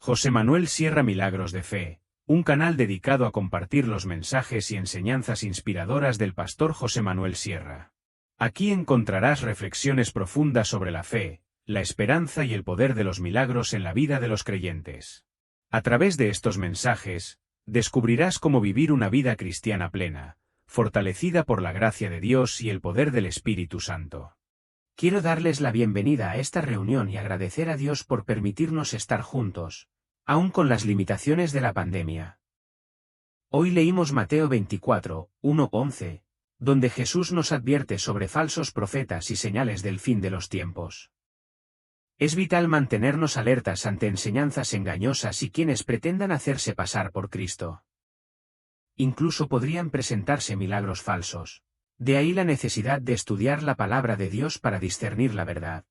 José Manuel Sierra Milagros de Fe, un canal dedicado a compartir los mensajes y enseñanzas inspiradoras del pastor José Manuel Sierra. Aquí encontrarás reflexiones profundas sobre la fe, la esperanza y el poder de los milagros en la vida de los creyentes. A través de estos mensajes, descubrirás cómo vivir una vida cristiana plena, fortalecida por la gracia de Dios y el poder del Espíritu Santo. Quiero darles la bienvenida a esta reunión y agradecer a Dios por permitirnos estar juntos, aun con las limitaciones de la pandemia. Hoy leímos Mateo 24, 1-11, donde Jesús nos advierte sobre falsos profetas y señales del fin de los tiempos. Es vital mantenernos alertas ante enseñanzas engañosas y quienes pretendan hacerse pasar por Cristo. Incluso podrían presentarse milagros falsos. De ahí la necesidad de estudiar la palabra de Dios para discernir la verdad.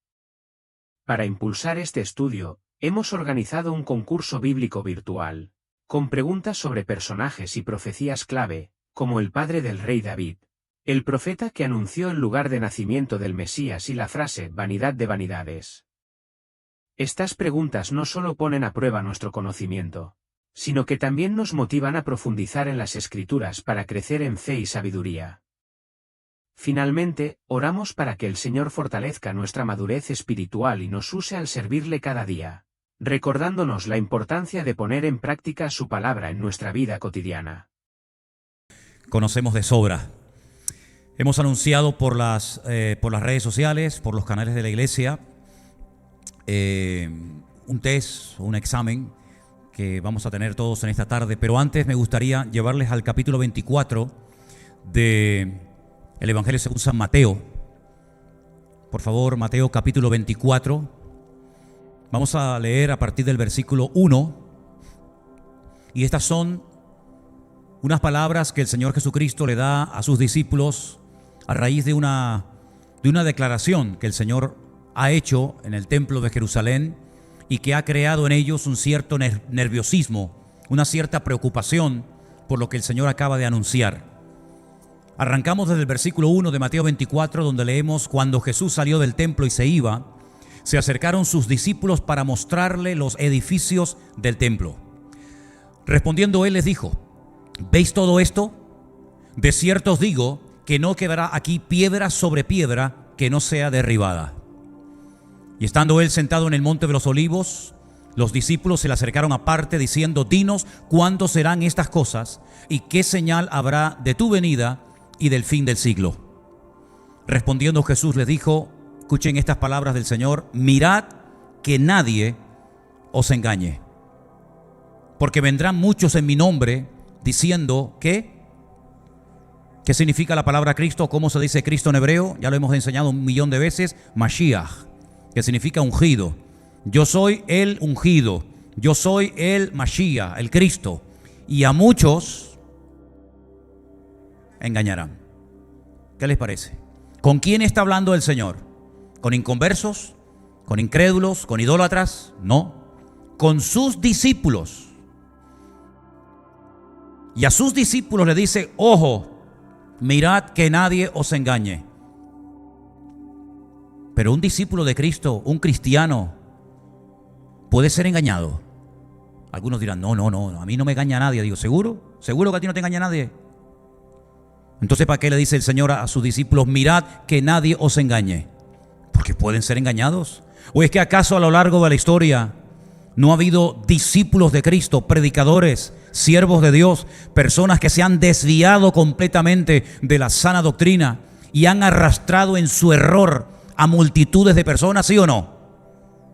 Para impulsar este estudio, hemos organizado un concurso bíblico virtual, con preguntas sobre personajes y profecías clave, como el padre del rey David, el profeta que anunció el lugar de nacimiento del Mesías y la frase «vanidad de vanidades». Estas preguntas no solo ponen a prueba nuestro conocimiento, sino que también nos motivan a profundizar en las Escrituras para crecer en fe y sabiduría. Finalmente, oramos para que el Señor fortalezca nuestra madurez espiritual y nos use al servirle cada día, recordándonos la importancia de poner en práctica su palabra en nuestra vida cotidiana. Conocemos de sobra. Hemos anunciado por las redes sociales, por los canales de la iglesia, un test, un examen que vamos a tener todos en esta tarde, pero antes me gustaría llevarles al capítulo 24 de el Evangelio según San Mateo. Por favor, Mateo capítulo 24. Vamos a leer a partir del versículo 1. Y estas son unas palabras que el Señor Jesucristo le da a sus discípulos a raíz de una declaración que el Señor ha hecho en el templo de Jerusalén y que ha creado en ellos un cierto nerviosismo, una cierta preocupación por lo que el Señor acaba de anunciar. Arrancamos desde el versículo 1 de Mateo 24, donde leemos: cuando Jesús salió del templo y se iba, se acercaron sus discípulos para mostrarle los edificios del templo. Respondiendo él les dijo: ¿veis todo esto? De cierto os digo que no quedará aquí piedra sobre piedra que no sea derribada. Y estando él sentado en el monte de los olivos, los discípulos se le acercaron aparte diciendo: dinos cuándo serán estas cosas y qué señal habrá de tu venida y del fin del siglo. Respondiendo Jesús les dijo, escuchen estas palabras del Señor: mirad que nadie os engañe, porque vendrán muchos en mi nombre diciendo ¿qué significa la palabra Cristo? ¿Cómo se dice Cristo en hebreo? Ya lo hemos enseñado 1.000.000 de veces. Mashiach, que significa ungido. Yo soy el ungido, yo soy el Mashiach, el Cristo, y a muchos engañarán. ¿Qué les parece? ¿Con quién está hablando el Señor? ¿Con inconversos? ¿Con incrédulos? ¿Con idólatras? No, con sus discípulos. Y a sus discípulos le dice: ojo, mirad que nadie os engañe. Pero un discípulo de Cristo, un cristiano, puede ser engañado. Algunos dirán: no, a mí no me engaña nadie. Digo: ¿seguro? ¿Seguro que a ti no te engaña nadie? Entonces, ¿para qué le dice el Señor a sus discípulos: mirad que nadie os engañe? Porque pueden ser engañados. ¿O es que acaso a lo largo de la historia no ha habido discípulos de Cristo, predicadores, siervos de Dios, personas que se han desviado completamente de la sana doctrina y han arrastrado en su error a multitudes de personas, sí o no?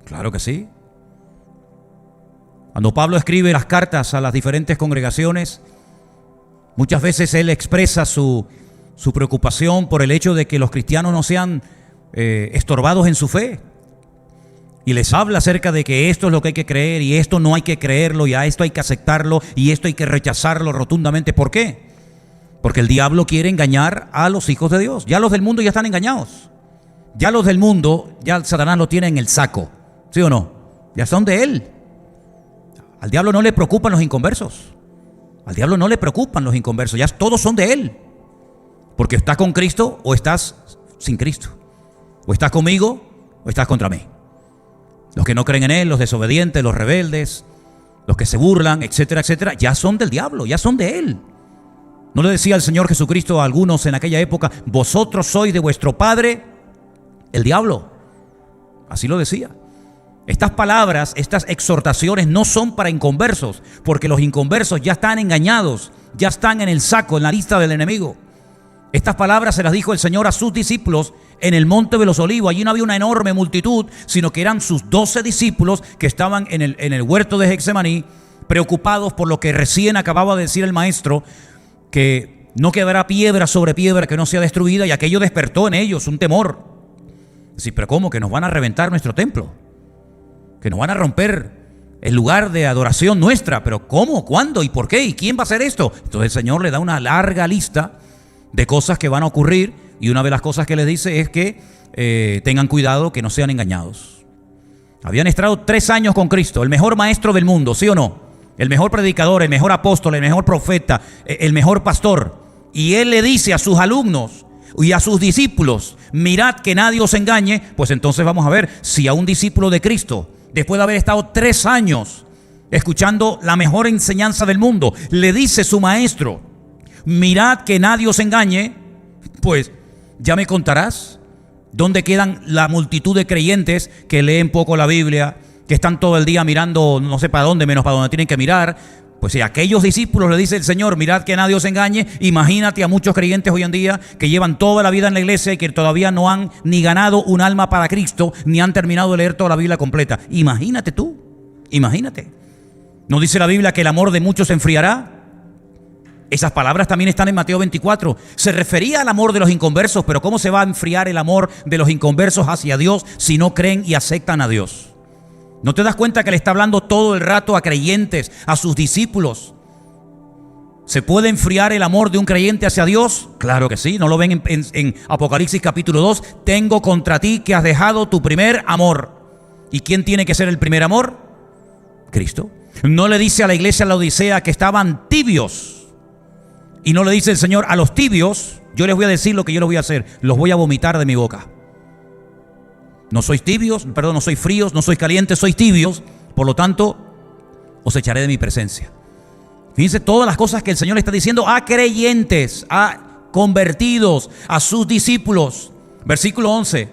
Claro que sí. Cuando Pablo escribe las cartas a las diferentes congregaciones, muchas veces él expresa su preocupación por el hecho de que los cristianos no sean estorbados en su fe. Y les habla acerca de que esto es lo que hay que creer y esto no hay que creerlo y a esto hay que aceptarlo y esto hay que rechazarlo rotundamente. ¿Por qué? Porque el diablo quiere engañar a los hijos de Dios. Ya los del mundo ya están engañados. Ya los del mundo, ya Satanás lo tiene en el saco. ¿Sí o no? Ya son de él. Al diablo no le preocupan los inconversos. Al diablo no le preocupan los inconversos. Ya todos son de él. Porque estás con Cristo o estás sin Cristo. O estás conmigo o estás contra mí. Los que no creen en él, los desobedientes, los rebeldes, los que se burlan, etcétera, etcétera, ya son del diablo, ya son de él. ¿No le decía el Señor Jesucristo a algunos en aquella época: vosotros sois de vuestro padre el diablo? Así lo decía. Estas palabras, estas exhortaciones no son para inconversos, porque los inconversos ya están engañados, ya están en el saco, en la lista del enemigo. Estas palabras se las dijo el Señor a sus discípulos en el Monte de los Olivos. Allí no había una enorme multitud, sino que eran sus 12 discípulos que estaban en el huerto de Getsemaní, preocupados por lo que recién acababa de decir el maestro, que no quedará piedra sobre piedra que no sea destruida, y aquello despertó en ellos un temor. Sí, pero ¿cómo? Que nos van a reventar nuestro templo, que nos van a romper el lugar de adoración nuestra. Pero ¿cómo? ¿Cuándo? ¿Y por qué? ¿Y quién va a hacer esto? Entonces el Señor le da una larga lista de cosas que van a ocurrir, y una de las cosas que les dice es que tengan cuidado, que no sean engañados. Habían estado 3 años con Cristo, el mejor maestro del mundo, ¿sí o no? El mejor predicador, el mejor apóstol, el mejor profeta, el mejor pastor. Y él le dice a sus alumnos y a sus discípulos: mirad que nadie os engañe. Pues entonces vamos a ver si a un discípulo de Cristo, después de haber estado 3 años escuchando la mejor enseñanza del mundo, le dice su maestro: mirad que nadie os engañe, pues ya me contarás dónde quedan la multitud de creyentes que leen poco la Biblia, que están todo el día mirando no sé para dónde, menos para donde tienen que mirar. Pues si a aquellos discípulos le dice el Señor: mirad que nadie os engañe, imagínate a muchos creyentes hoy en día que llevan toda la vida en la iglesia y que todavía no han ni ganado un alma para Cristo, ni han terminado de leer toda la Biblia completa. Imagínate tú, imagínate. ¿No dice la Biblia que el amor de muchos se enfriará? Esas palabras también están en Mateo 24. Se refería al amor de los inconversos, pero ¿cómo se va a enfriar el amor de los inconversos hacia Dios si no creen y aceptan a Dios? ¿No te das cuenta que le está hablando todo el rato a creyentes, a sus discípulos? ¿Se puede enfriar el amor de un creyente hacia Dios? Claro que sí. ¿No lo ven en Apocalipsis capítulo 2? Tengo contra ti que has dejado tu primer amor. ¿Y quién tiene que ser el primer amor? Cristo. No le dice a la iglesia de la Odisea que estaban tibios. Y no le dice el Señor: a los tibios yo les voy a decir lo que yo les voy a hacer, los voy a vomitar de mi boca. No sois tibios, no sois fríos, no sois calientes, sois tibios, por lo tanto os echaré de mi presencia. Fíjense todas las cosas que el Señor está diciendo a creyentes, a convertidos, a sus discípulos. Versículo 11.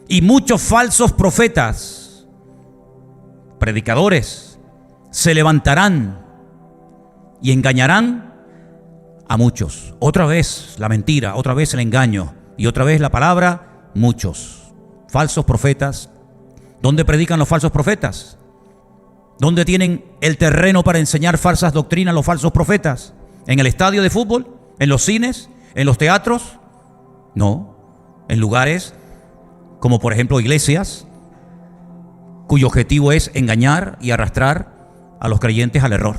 Y muchos falsos profetas, predicadores, se levantarán y engañarán a muchos. Otra vez la mentira, otra vez el engaño, y otra vez la palabra muchos. Falsos profetas. ¿Dónde predican los falsos profetas? ¿Dónde tienen el terreno para enseñar falsas doctrinas los falsos profetas? ¿En el estadio de fútbol? ¿En los cines? ¿En los teatros? No. En lugares como por ejemplo iglesias, cuyo objetivo es engañar y arrastrar a los creyentes al error.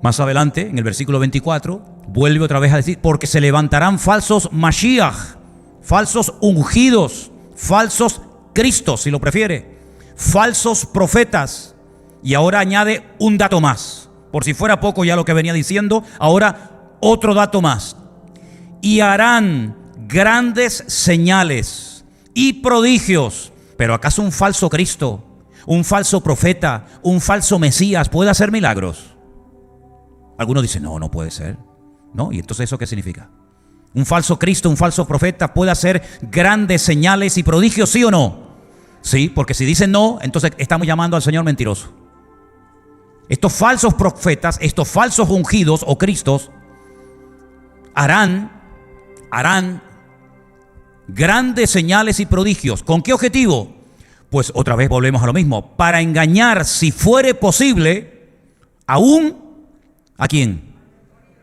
Más adelante, en el versículo 24, vuelve otra vez a decir: porque se levantarán falsos Mashiach, falsos ungidos, falsos Cristos, si lo prefiere, falsos profetas. Y ahora añade un dato más. Por si fuera poco ya lo que venía diciendo, ahora otro dato más. Y harán grandes señales y prodigios. ¿Pero acaso un falso Cristo, un falso profeta, un falso Mesías puede hacer milagros? Algunos dicen: no, no puede ser. ¿No? ¿Y entonces eso qué significa? ¿Un falso Cristo, un falso profeta puede hacer grandes señales y prodigios, sí o no? Sí, porque si dicen no, entonces estamos llamando al Señor mentiroso. Estos falsos profetas, estos falsos ungidos o Cristos, harán grandes señales y prodigios. ¿Con qué objetivo? Pues otra vez volvemos a lo mismo: para engañar, si fuere posible, aún ¿a quién?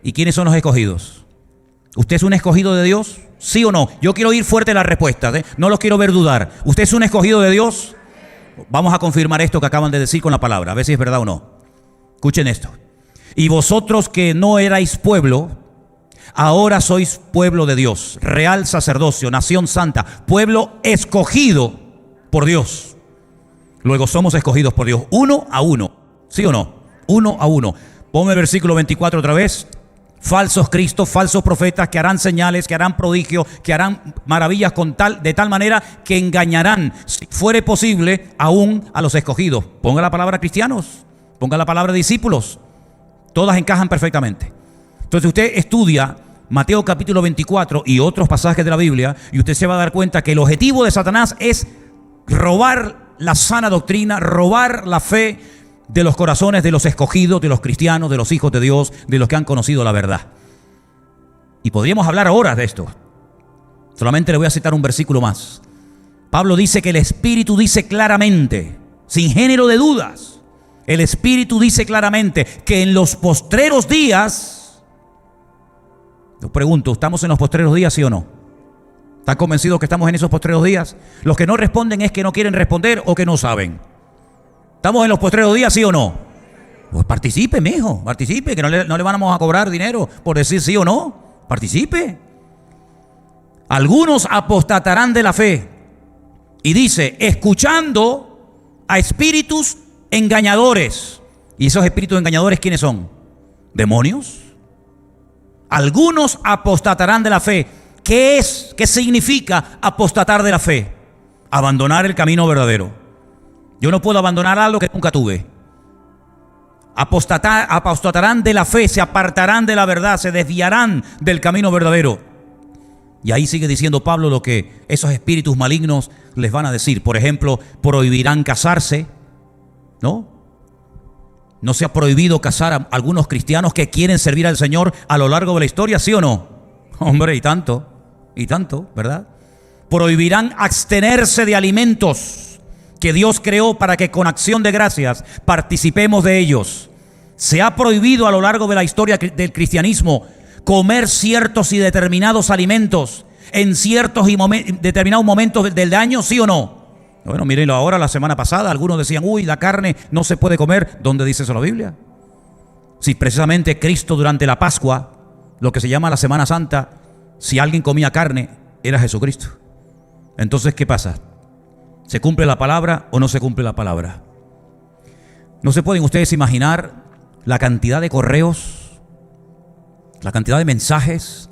¿Y quiénes son los escogidos? ¿Usted es un escogido de Dios? ¿Sí o no? Yo quiero oír fuerte la respuesta, no los quiero ver dudar. ¿Usted es un escogido de Dios? Vamos a confirmar esto que acaban de decir con la palabra, a ver si es verdad o no. Escuchen esto. Y vosotros que no erais pueblo, ahora sois pueblo de Dios, real sacerdocio, nación santa, pueblo escogido por Dios. Luego somos escogidos por Dios, 1 a 1. ¿Sí o no? 1 a 1. Ponme el versículo 24 otra vez. falsos cristos, falsos profetas que harán señales, que harán prodigios, que harán maravillas de tal manera que engañarán, si fuere posible, aún a los escogidos. Ponga la palabra cristianos, ponga la palabra discípulos, todas encajan perfectamente. Entonces usted estudia Mateo capítulo 24 y otros pasajes de la Biblia y usted se va a dar cuenta que el objetivo de Satanás es robar la sana doctrina, robar la fe de los corazones de los escogidos, de los cristianos, de los hijos de Dios, de los que han conocido la verdad. Y podríamos hablar horas de esto. Solamente le voy a citar un versículo más. Pablo dice que el Espíritu dice claramente, sin género de dudas, el Espíritu dice claramente que en los postreros días, yo pregunto, ¿estamos en los postreros días, sí o no? ¿Están convencidos que estamos en esos postreros días? Los que no responden es que no quieren responder o que no saben. ¿Estamos en los postreros días, sí o no? Pues participe, mijo, participe, que no le vamos a cobrar dinero por decir sí o no. Participe. Algunos apostatarán de la fe. Y dice, escuchando a espíritus engañadores. ¿Y esos espíritus engañadores quiénes son? ¿Demonios? Algunos apostatarán de la fe. ¿Qué es? ¿Qué significa apostatar de la fe? Abandonar el camino verdadero. Yo no puedo abandonar algo que nunca tuve. Apostatarán de la fe, se apartarán de la verdad, se desviarán del camino verdadero. Y ahí sigue diciendo Pablo lo que esos espíritus malignos les van a decir. Por ejemplo, prohibirán casarse, ¿no? ¿No se ha prohibido casar a algunos cristianos que quieren servir al Señor a lo largo de la historia, sí o no? Hombre, y tanto, ¿verdad? Prohibirán abstenerse de alimentos que Dios creó para que con acción de gracias participemos de ellos. Se ha prohibido a lo largo de la historia del cristianismo comer ciertos y determinados alimentos en ciertos y determinados momentos del año, ¿sí o no? Bueno, mírenlo ahora, la semana pasada, algunos decían, uy, la carne no se puede comer. ¿Dónde dice eso la Biblia? Si precisamente Cristo durante la Pascua, lo que se llama la Semana Santa, si alguien comía carne, era Jesucristo. Entonces, ¿qué pasa? ¿Se cumple la palabra o no se cumple la palabra? No se pueden ustedes imaginar la cantidad de correos, la cantidad de mensajes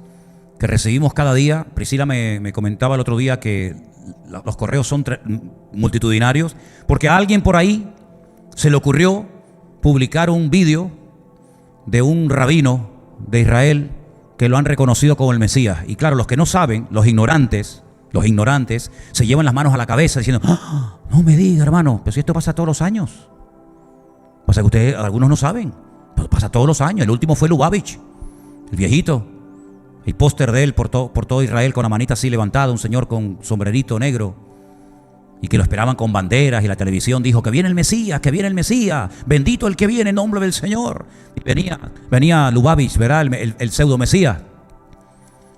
que recibimos cada día. Priscila me comentaba el otro día que los correos son multitudinarios, porque a alguien por ahí se le ocurrió publicar un vídeo de un rabino de Israel que lo han reconocido como el Mesías. Y claro, los que no saben, los ignorantes, se llevan las manos a la cabeza diciendo, ¡ah! No me diga, hermano, pero si esto pasa todos los años. Pasa que ustedes, algunos no saben, pero pasa todos los años. El último fue Lubavitch, el viejito. El póster de él por todo Israel con la manita así levantada, un señor con sombrerito negro, y que lo esperaban con banderas, y la televisión dijo que viene el Mesías, bendito el que viene en nombre del Señor. Y venía Lubavitch, ¿verdad? El pseudo Mesías.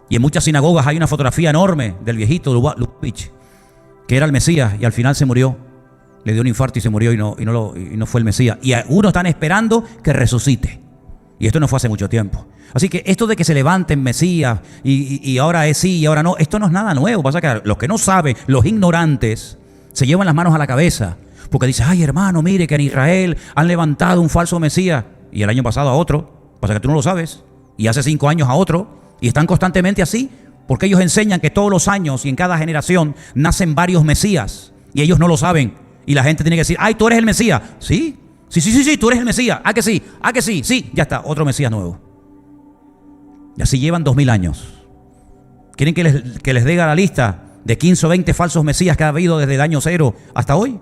Y en muchas sinagogas hay una fotografía enorme del viejito Lubavitch, que era el Mesías, y al final se murió. Le dio un infarto y se murió y no fue el Mesías. Y algunos están esperando que resucite. Y esto no fue hace mucho tiempo. Así que esto de que se levanten Mesías y ahora es sí y ahora no, esto no es nada nuevo. Pasa que los que no saben, los ignorantes, se llevan las manos a la cabeza. Porque dicen, ay hermano, mire que en Israel han levantado un falso Mesías. Y el año pasado a otro. Pasa que tú no lo sabes. Y hace 5 años a otro. Y están constantemente así. Porque ellos enseñan que todos los años y en cada generación nacen varios Mesías. Y ellos no lo saben. Y la gente tiene que decir, ay, tú eres el Mesías. Sí, tú eres el Mesías. Ah, que sí, sí, ya está, otro Mesías nuevo. Y así llevan 2000 años. ¿Quieren que les dé la lista de 15 o 20 falsos Mesías que ha habido desde el año 0 hasta hoy?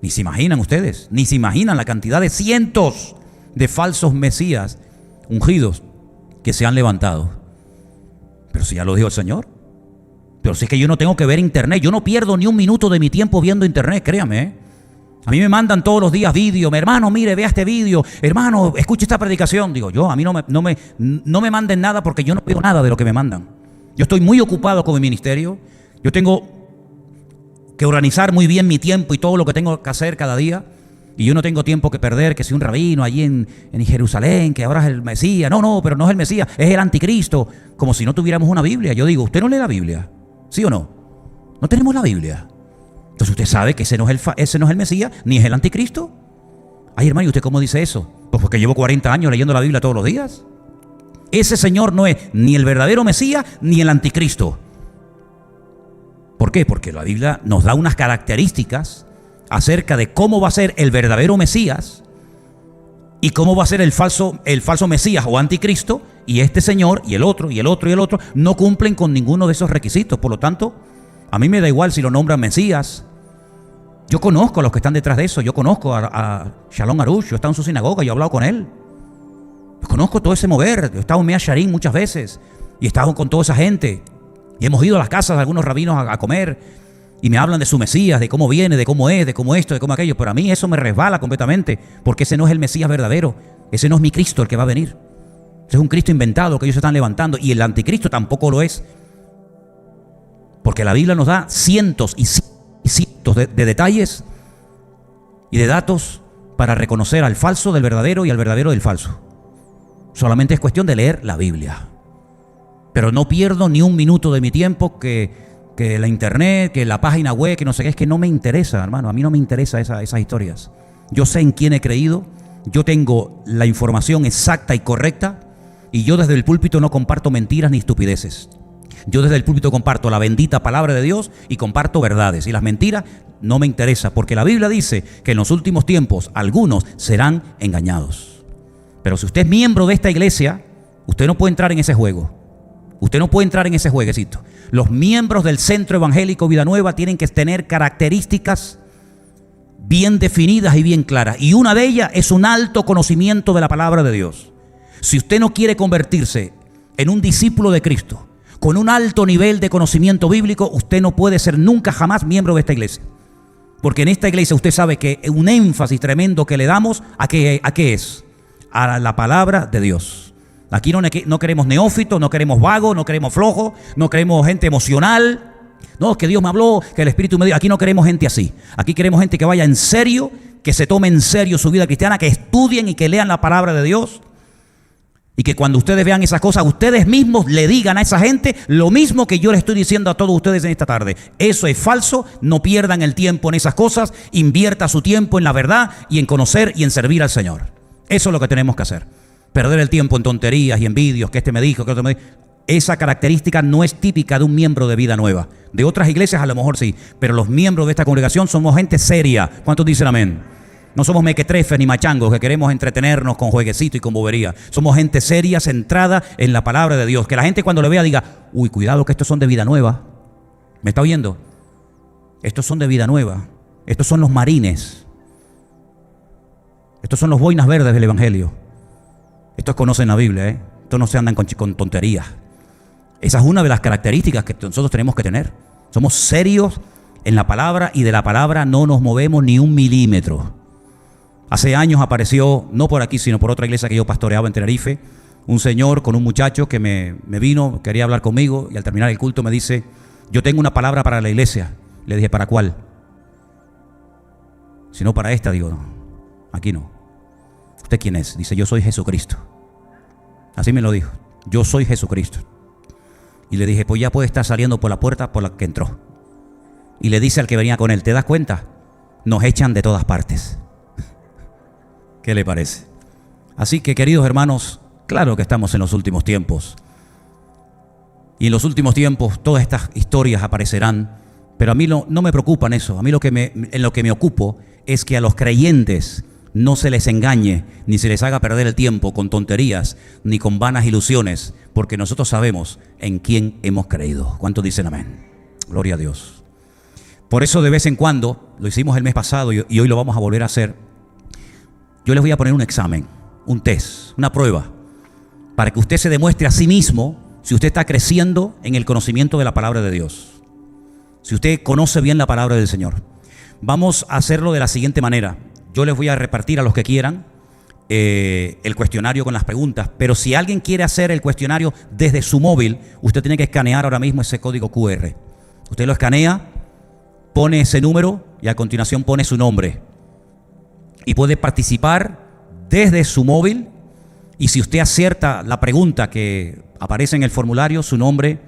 Ni se imaginan ustedes, ni se imaginan la cantidad de cientos de falsos Mesías ungidos que se han levantado. Pero si ya lo dijo el Señor. Pero si es que yo no tengo que ver internet, yo no pierdo ni un minuto de mi tiempo viendo internet, créame. A mí me mandan todos los días vídeos, hermano, mire, vea este vídeo, hermano, escuche esta predicación. Digo, a mí no me manden nada porque yo no veo nada de lo que me mandan. Yo estoy muy ocupado con mi ministerio, yo tengo que organizar muy bien mi tiempo y todo lo que tengo que hacer cada día. Y yo no tengo tiempo que perder, que si un rabino allí en Jerusalén, que ahora es el Mesías. No, pero no es el Mesías, es el anticristo. Como si no tuviéramos una Biblia. Yo digo, ¿usted no lee la Biblia? ¿Sí o no? No tenemos la Biblia. Entonces usted sabe que ese no es el Mesías, ni es el anticristo. Ay, hermano, ¿y usted cómo dice eso? Pues porque llevo 40 años leyendo la Biblia todos los días. ese Señor no es ni el verdadero Mesías ni el anticristo. ¿Por qué? Porque la Biblia nos da unas características acerca de cómo va a ser el verdadero Mesías y cómo va a ser el falso Mesías o anticristo, y este señor y el otro y el otro y el otro no cumplen con ninguno de esos requisitos. Por lo tanto, a mí me da igual si lo nombran Mesías. Yo conozco a los que están detrás de eso. Yo conozco a Shalom Arush. Yo he estado en su sinagoga y he hablado con él. Yo conozco todo ese mover. Yo he estado en Mea Sharim muchas veces y he estado con toda esa gente y hemos ido a las casas de algunos rabinos a comer y me hablan de su Mesías, de cómo viene, de cómo es, de cómo esto, de cómo aquello. Pero a mí eso me resbala completamente, porque ese no es el Mesías verdadero. Ese no es mi Cristo el que va a venir. Ese es un Cristo inventado que ellos están levantando, y el anticristo tampoco lo es, porque la Biblia nos da cientos y cientos de detalles y de datos para reconocer al falso del verdadero y al verdadero del falso. Solamente es cuestión de leer la Biblia. Pero no pierdo ni un minuto de mi tiempo que la internet, que la página web, que no sé qué. Es que no me interesa, hermano. A mí no me interesa esas historias. Yo sé en quién he creído. Yo tengo la información exacta y correcta. Y yo desde el púlpito no comparto mentiras ni estupideces. Yo desde el púlpito comparto la bendita palabra de Dios y comparto verdades. Y las mentiras no me interesan, porque la Biblia dice que en los últimos tiempos algunos serán engañados. Pero si usted es miembro de esta iglesia, usted no puede entrar en ese juego. Usted no puede entrar en ese jueguecito. Los miembros del Centro Evangélico Vida Nueva tienen que tener características bien definidas y bien claras. Y una de ellas es un alto conocimiento de la palabra de Dios. Si usted no quiere convertirse en un discípulo de Cristo con un alto nivel de conocimiento bíblico, usted no puede ser nunca jamás miembro de esta iglesia. Porque en esta iglesia usted sabe que un énfasis tremendo que le damos ¿a qué es? A la palabra de Dios. Aquí no queremos neófitos, no queremos vagos, no queremos flojos, no queremos gente emocional. No, que Dios me habló, que el Espíritu me dio. Aquí no queremos gente así. Aquí queremos gente que vaya en serio, que se tome en serio su vida cristiana, que estudien y que lean la palabra de Dios. Y que cuando ustedes vean esas cosas, ustedes mismos le digan a esa gente lo mismo que yo les estoy diciendo a todos ustedes en esta tarde. Eso es falso, no pierdan el tiempo en esas cosas, invierta su tiempo en la verdad y en conocer y en servir al Señor. Eso es lo que tenemos que hacer. Perder el tiempo en tonterías y en vídeos, que este me dijo, que otro me dijo. Esa característica no es típica de un miembro de Vida Nueva. De otras iglesias a lo mejor sí, pero los miembros de esta congregación somos gente seria. ¿Cuántos dicen amén? No somos mequetrefes ni machangos que queremos entretenernos con jueguecito y con bobería. Somos gente seria, centrada en la palabra de Dios. Que la gente cuando lo vea diga, uy, cuidado que estos son de Vida Nueva. ¿Me está oyendo? Estos son de Vida Nueva. Estos son los marines. Estos son los boinas verdes del Evangelio. Estos conocen la Biblia, ¿eh? Estos no se andan con tonterías. Esa es una de las características que nosotros tenemos que tener. Somos serios en la palabra y de la palabra no nos movemos ni un milímetro. Hace años apareció, no por aquí, sino por otra iglesia que yo pastoreaba en Tenerife, un señor con un muchacho que me vino, quería hablar conmigo y al terminar el culto me dice, yo tengo una palabra para la iglesia. Le dije, ¿para cuál? Si no para esta, digo, no, aquí no. ¿Usted quién es? Dice, yo soy Jesucristo. Así me lo dijo, yo soy Jesucristo. Y le dije, pues ya puede estar saliendo por la puerta por la que entró. Y le dice al que venía con él, ¿te das cuenta? Nos echan de todas partes. ¿Qué le parece? Así que, queridos hermanos, claro que estamos en los últimos tiempos. Y en los últimos tiempos todas estas historias aparecerán. Pero a mí no me preocupan eso. A mí en lo que me ocupo es que a los creyentes no se les engañe, ni se les haga perder el tiempo con tonterías, ni con vanas ilusiones, porque nosotros sabemos en quién hemos creído. ¿Cuántos dicen amén? Gloria a Dios. Por eso de vez en cuando, lo hicimos el mes pasado y hoy lo vamos a volver a hacer, yo les voy a poner un examen, un test, una prueba, para que usted se demuestre a sí mismo si usted está creciendo en el conocimiento de la palabra de Dios, si usted conoce bien la palabra del Señor. Vamos a hacerlo de la siguiente manera. Yo les voy a repartir a los que quieran el cuestionario con las preguntas, pero si alguien quiere hacer el cuestionario desde su móvil, usted tiene que escanear ahora mismo ese código QR. Usted lo escanea, pone ese número y a continuación pone su nombre. Y puede participar desde su móvil, y si usted acierta la pregunta que aparece en el formulario, su nombre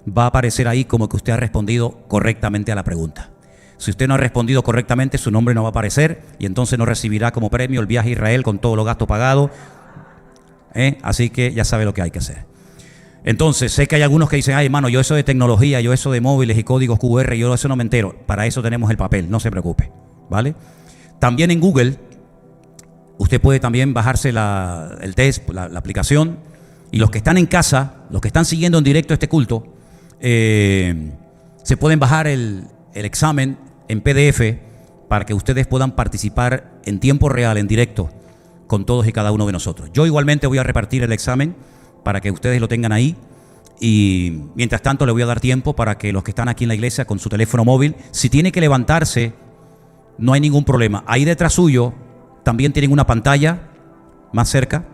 va a aparecer ahí como que usted ha respondido correctamente a la pregunta. Si usted no ha respondido correctamente, su nombre no va a aparecer y entonces no recibirá como premio el viaje a Israel con todos los gastos pagados. Así que ya sabe lo que hay que hacer. Entonces, sé que hay algunos que dicen, ay, hermano, yo eso de tecnología, yo eso de móviles y códigos QR, yo eso no me entero. Para eso tenemos el papel, no se preocupe, ¿vale? También en Google, usted puede también bajarse el test, la aplicación. Y los que están en casa, los que están siguiendo en directo este culto, se pueden bajar el examen en PDF para que ustedes puedan participar en tiempo real, en directo, con todos y cada uno de nosotros. Yo igualmente voy a repartir el examen para que ustedes lo tengan ahí. Y mientras tanto le voy a dar tiempo para que los que están aquí en la iglesia con su teléfono móvil, si tiene que levantarse, no hay ningún problema. Ahí detrás suyo también tienen una pantalla más cerca.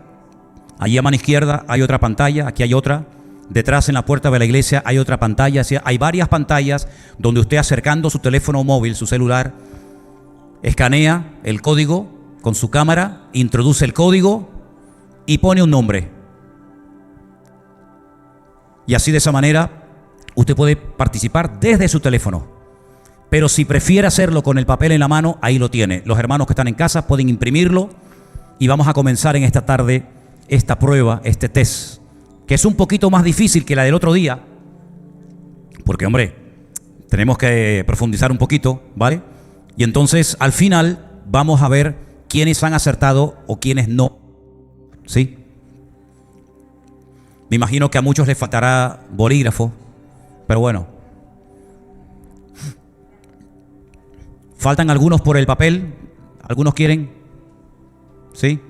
Allí a mano izquierda hay otra pantalla, aquí hay otra. Detrás en la puerta de la iglesia hay otra pantalla. Hay varias pantallas donde usted, acercando su teléfono móvil, su celular, escanea el código con su cámara, introduce el código y pone un nombre. Y así, de esa manera, usted puede participar desde su teléfono. Pero si prefiere hacerlo con el papel en la mano, ahí lo tiene. Los hermanos que están en casa pueden imprimirlo y vamos a comenzar en esta tarde esta prueba, este test, que es un poquito más difícil que la del otro día, porque, hombre, tenemos que profundizar un poquito, ¿vale? Y entonces, al final, vamos a ver quiénes han acertado o quiénes no, ¿sí? Me imagino que a muchos les faltará bolígrafo, pero bueno. Faltan algunos por el papel. ¿Algunos quieren? ¿Sí?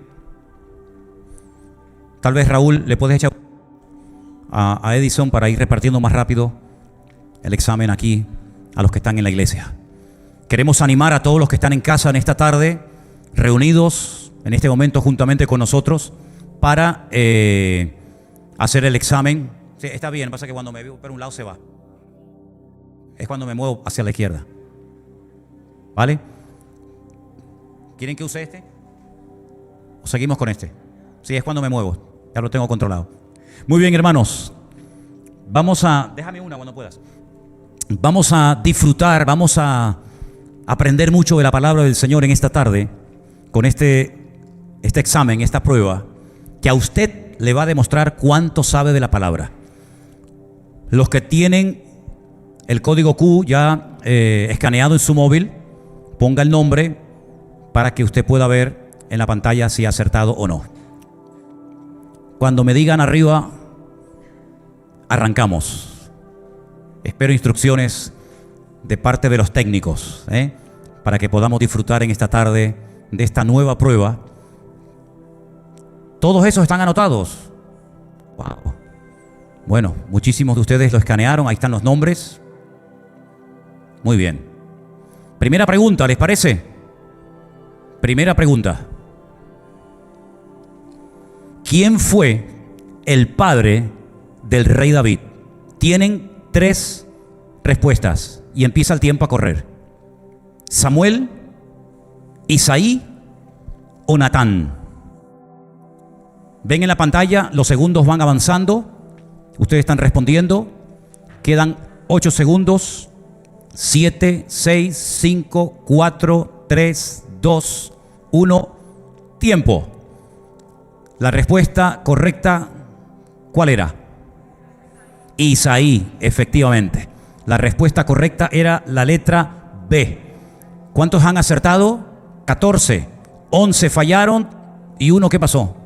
Tal vez, Raúl, le puedes echar a Edison para ir repartiendo más rápido el examen aquí a los que están en la iglesia. Queremos animar a todos los que están en casa en esta tarde, reunidos en este momento juntamente con nosotros, para hacer el examen. Sí, está bien, pasa que cuando me veo por un lado se va. Es cuando me muevo hacia la izquierda. ¿Vale? ¿Quieren que use este? ¿O seguimos con este? Sí, es cuando me muevo. Ya lo tengo controlado. Muy bien, hermanos. Vamos a... Déjame una cuando puedas. Vamos a disfrutar, vamos a aprender mucho de la palabra del Señor en esta tarde con este examen, esta prueba, que a usted le va a demostrar cuánto sabe de la palabra. Los que tienen el código Q ya escaneado en su móvil, ponga el nombre para que usted pueda ver en la pantalla si ha acertado o no. Cuando me digan arriba, arrancamos. Espero instrucciones de parte de los técnicos, para que podamos disfrutar en esta tarde de esta nueva prueba. Todos esos están anotados. Wow. Bueno, muchísimos de ustedes lo escanearon. Ahí están los nombres. Muy bien. Primera pregunta, ¿les parece? Primera pregunta. ¿Quién fue el padre del rey David? Tienen 3 respuestas y empieza el tiempo a correr. ¿Samuel, Isaí o Natán? Ven en la pantalla, los segundos van avanzando. Ustedes están respondiendo. Quedan 8 segundos. 7, 6, 5, 4, 3, 2, 1. Tiempo. La respuesta correcta, ¿cuál era? Isaí, efectivamente. La respuesta correcta era la letra B. ¿Cuántos han acertado? 14. 11 fallaron y 1, ¿qué pasó?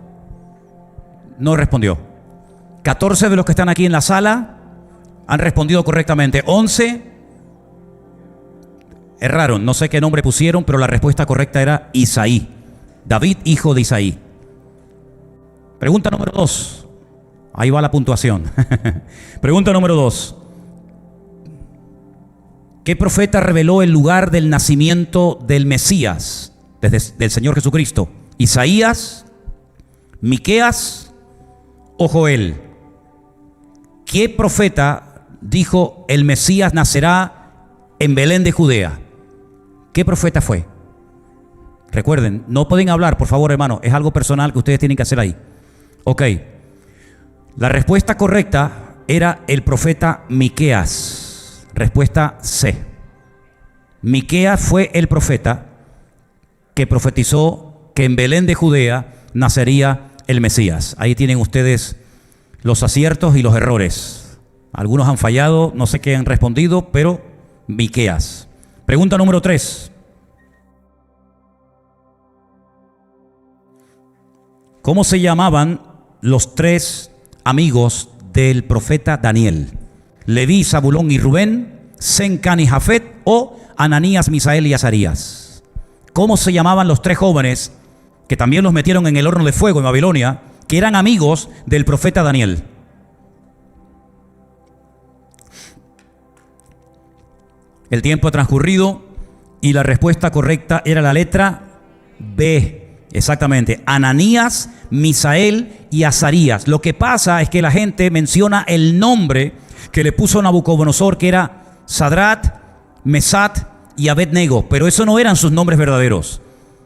No respondió. 14 de los que están aquí en la sala han respondido correctamente. 11 erraron. No sé qué nombre pusieron, pero la respuesta correcta era Isaí. David, hijo de Isaí. Pregunta número 2. Ahí va la puntuación. Pregunta número 2. ¿Qué profeta reveló el lugar del nacimiento del Mesías, del Señor Jesucristo? ¿Isaías, Miqueas o Joel? ¿Qué profeta dijo el Mesías nacerá en Belén de Judea? ¿Qué profeta fue? Recuerden, no pueden hablar, por favor, hermano. Es algo personal que ustedes tienen que hacer ahí. Ok. La respuesta correcta era el profeta Miqueas. Respuesta C. Miqueas fue el profeta que profetizó que en Belén de Judea nacería el Mesías. Ahí tienen ustedes los aciertos y los errores. Algunos han fallado, no sé qué han respondido, pero Miqueas. Pregunta número 3. ¿Cómo se llamaban los 3 amigos del profeta Daniel? Leví, Zabulón y Rubén, Sencan y Jafet, o Ananías, Misael y Azarías. ¿Cómo se llamaban los 3 jóvenes que también los metieron en el horno de fuego en Babilonia, que eran amigos del profeta Daniel? El tiempo ha transcurrido y la respuesta correcta era la letra B. Exactamente, Ananías, Misael y Azarías. Lo que pasa es que la gente menciona el nombre que le puso Nabucodonosor, que era Sadrat, Mesat y Abednego, pero eso no eran sus nombres verdaderos.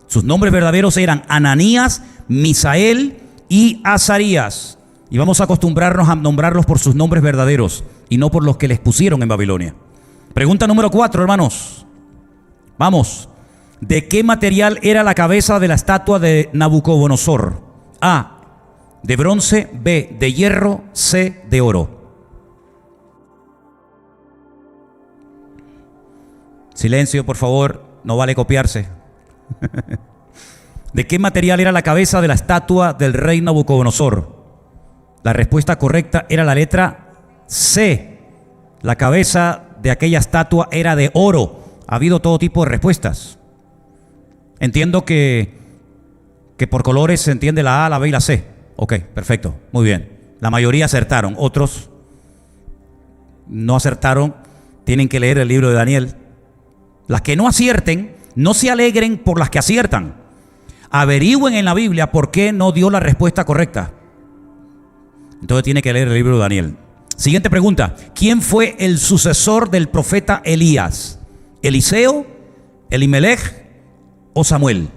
Sus nombres verdaderos eran Ananías, Misael y Azarías. Y vamos a acostumbrarnos a nombrarlos por sus nombres verdaderos y no por los que les pusieron en Babilonia. Pregunta número 4, hermanos. Vamos. ¿De qué material era la cabeza de la estatua de Nabucodonosor? A, de bronce. B, de hierro. C, de oro. Silencio, por favor, no vale copiarse. ¿De qué material era la cabeza de la estatua del rey Nabucodonosor? La respuesta correcta era la letra C. La cabeza de aquella estatua era de oro. Ha habido todo tipo de respuestas. Entiendo que por colores se entiende la A, la B y la C. Ok, perfecto, muy bien. La mayoría acertaron, otros no acertaron. Tienen que leer el libro de Daniel. Las que no acierten, no se alegren por las que aciertan. Averigüen en la Biblia por qué no dio la respuesta correcta. Entonces tiene que leer el libro de Daniel. Siguiente pregunta. ¿Quién fue el sucesor del profeta Elías? ¿Eliseo, Elimelech o Samuel?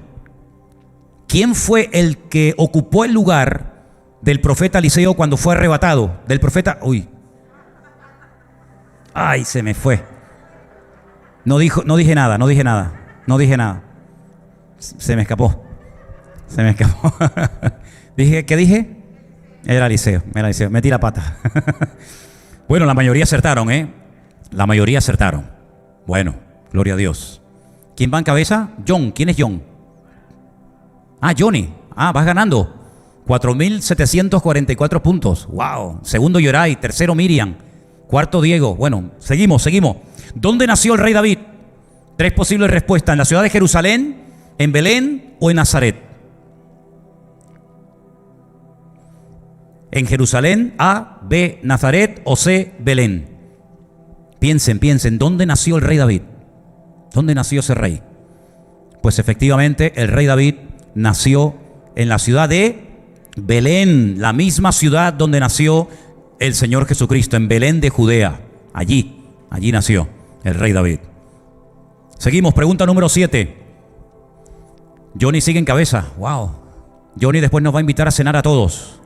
¿Quién fue el que ocupó el lugar del profeta Eliseo cuando fue arrebatado? Del profeta... Ay, se me fue. No dije nada. Se me escapó. ¿Qué dije? Era Eliseo. Metí la pata. Bueno, la mayoría acertaron, ¿eh? La mayoría acertaron. Bueno, gloria a Dios. ¿Quién va en cabeza? John. ¿Quién es John? Johnny. Vas ganando. 4,744 puntos. Wow. Segundo Yoray. Tercero Miriam. Cuarto Diego. Bueno, seguimos. ¿Dónde nació el rey David? 3 posibles respuestas. ¿En la ciudad de Jerusalén, en Belén o en Nazaret? En Jerusalén, A, B, Nazaret o C, Belén. Piensen. ¿Dónde nació el rey David? ¿Dónde nació ese rey? Pues efectivamente el rey David nació en la ciudad de Belén, la misma ciudad donde nació el Señor Jesucristo, en Belén de Judea. Allí nació el rey David. Seguimos, pregunta número 7. Johnny sigue en cabeza. Wow. Johnny después nos va a invitar a cenar a todos.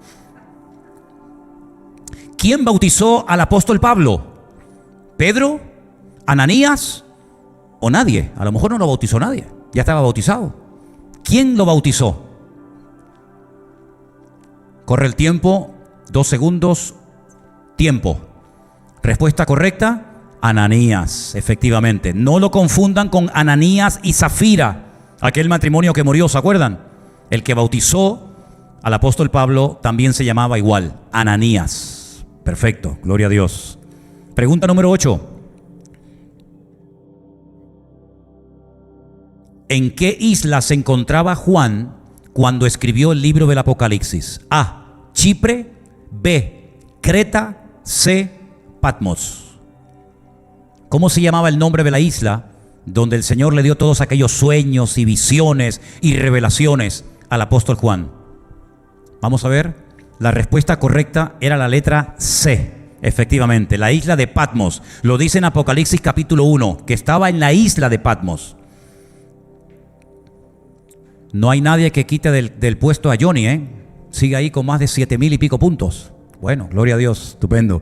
¿Quién bautizó al apóstol Pablo? ¿Pedro? ¿Ananías? ¿O nadie? A lo mejor no lo bautizó nadie. Ya estaba bautizado. ¿Quién lo bautizó? Corre el tiempo. 2 segundos. Tiempo. Respuesta correcta. Ananías, efectivamente. No lo confundan con Ananías y Zafira, aquel matrimonio que murió, ¿se acuerdan? El que bautizó al apóstol Pablo también se llamaba igual, Ananías. Perfecto, gloria a Dios. Pregunta número 8. ¿En qué isla se encontraba Juan cuando escribió el libro del Apocalipsis? A, Chipre. B, Creta. C, Patmos. ¿Cómo se llamaba el nombre de la isla donde el Señor le dio todos aquellos sueños y visiones y revelaciones al apóstol Juan? Vamos a ver. La respuesta correcta era la letra C. Efectivamente, la isla de Patmos. Lo dice en Apocalipsis capítulo 1, que estaba en la isla de Patmos. No hay nadie que quite del puesto a Johnny, ¿eh? Sigue ahí con más de 7,000 y pico puntos. Bueno, gloria a Dios, estupendo.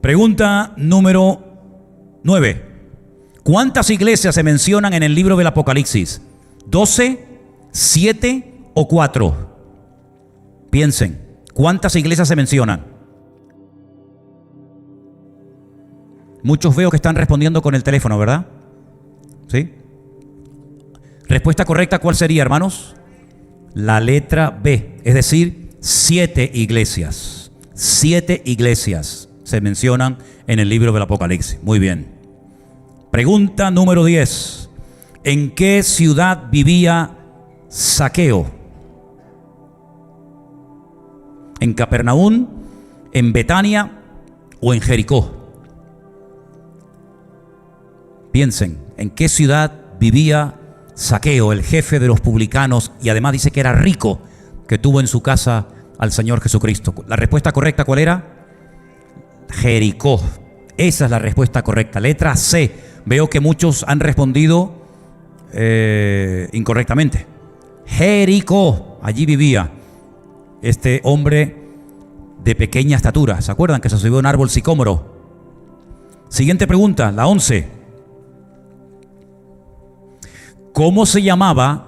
Pregunta número 9. ¿Cuántas iglesias se mencionan en el libro del Apocalipsis? ¿12, 7 o 4? Piensen, ¿cuántas iglesias se mencionan? Muchos veo que están respondiendo con el teléfono, ¿verdad? ¿Sí? Respuesta correcta, ¿cuál sería, hermanos? La letra B, es decir, 7 iglesias. 7 iglesias se mencionan en el libro del Apocalipsis. Muy bien. Pregunta número 10. ¿En qué ciudad vivía Zaqueo? ¿En Capernaum, en Betania o en Jericó? Piensen, ¿en qué ciudad vivía Zaqueo, el jefe de los publicanos, y además dice que era rico, que tuvo en su casa al Señor Jesucristo? La respuesta correcta, ¿cuál era? Jericó. Esa es la respuesta correcta. Letra C. Veo que muchos han respondido incorrectamente. Jericó. Allí vivía este hombre de pequeña estatura. ¿Se acuerdan que se subió a un árbol sicómoro? Siguiente pregunta, la 11. ¿Cómo se llamaba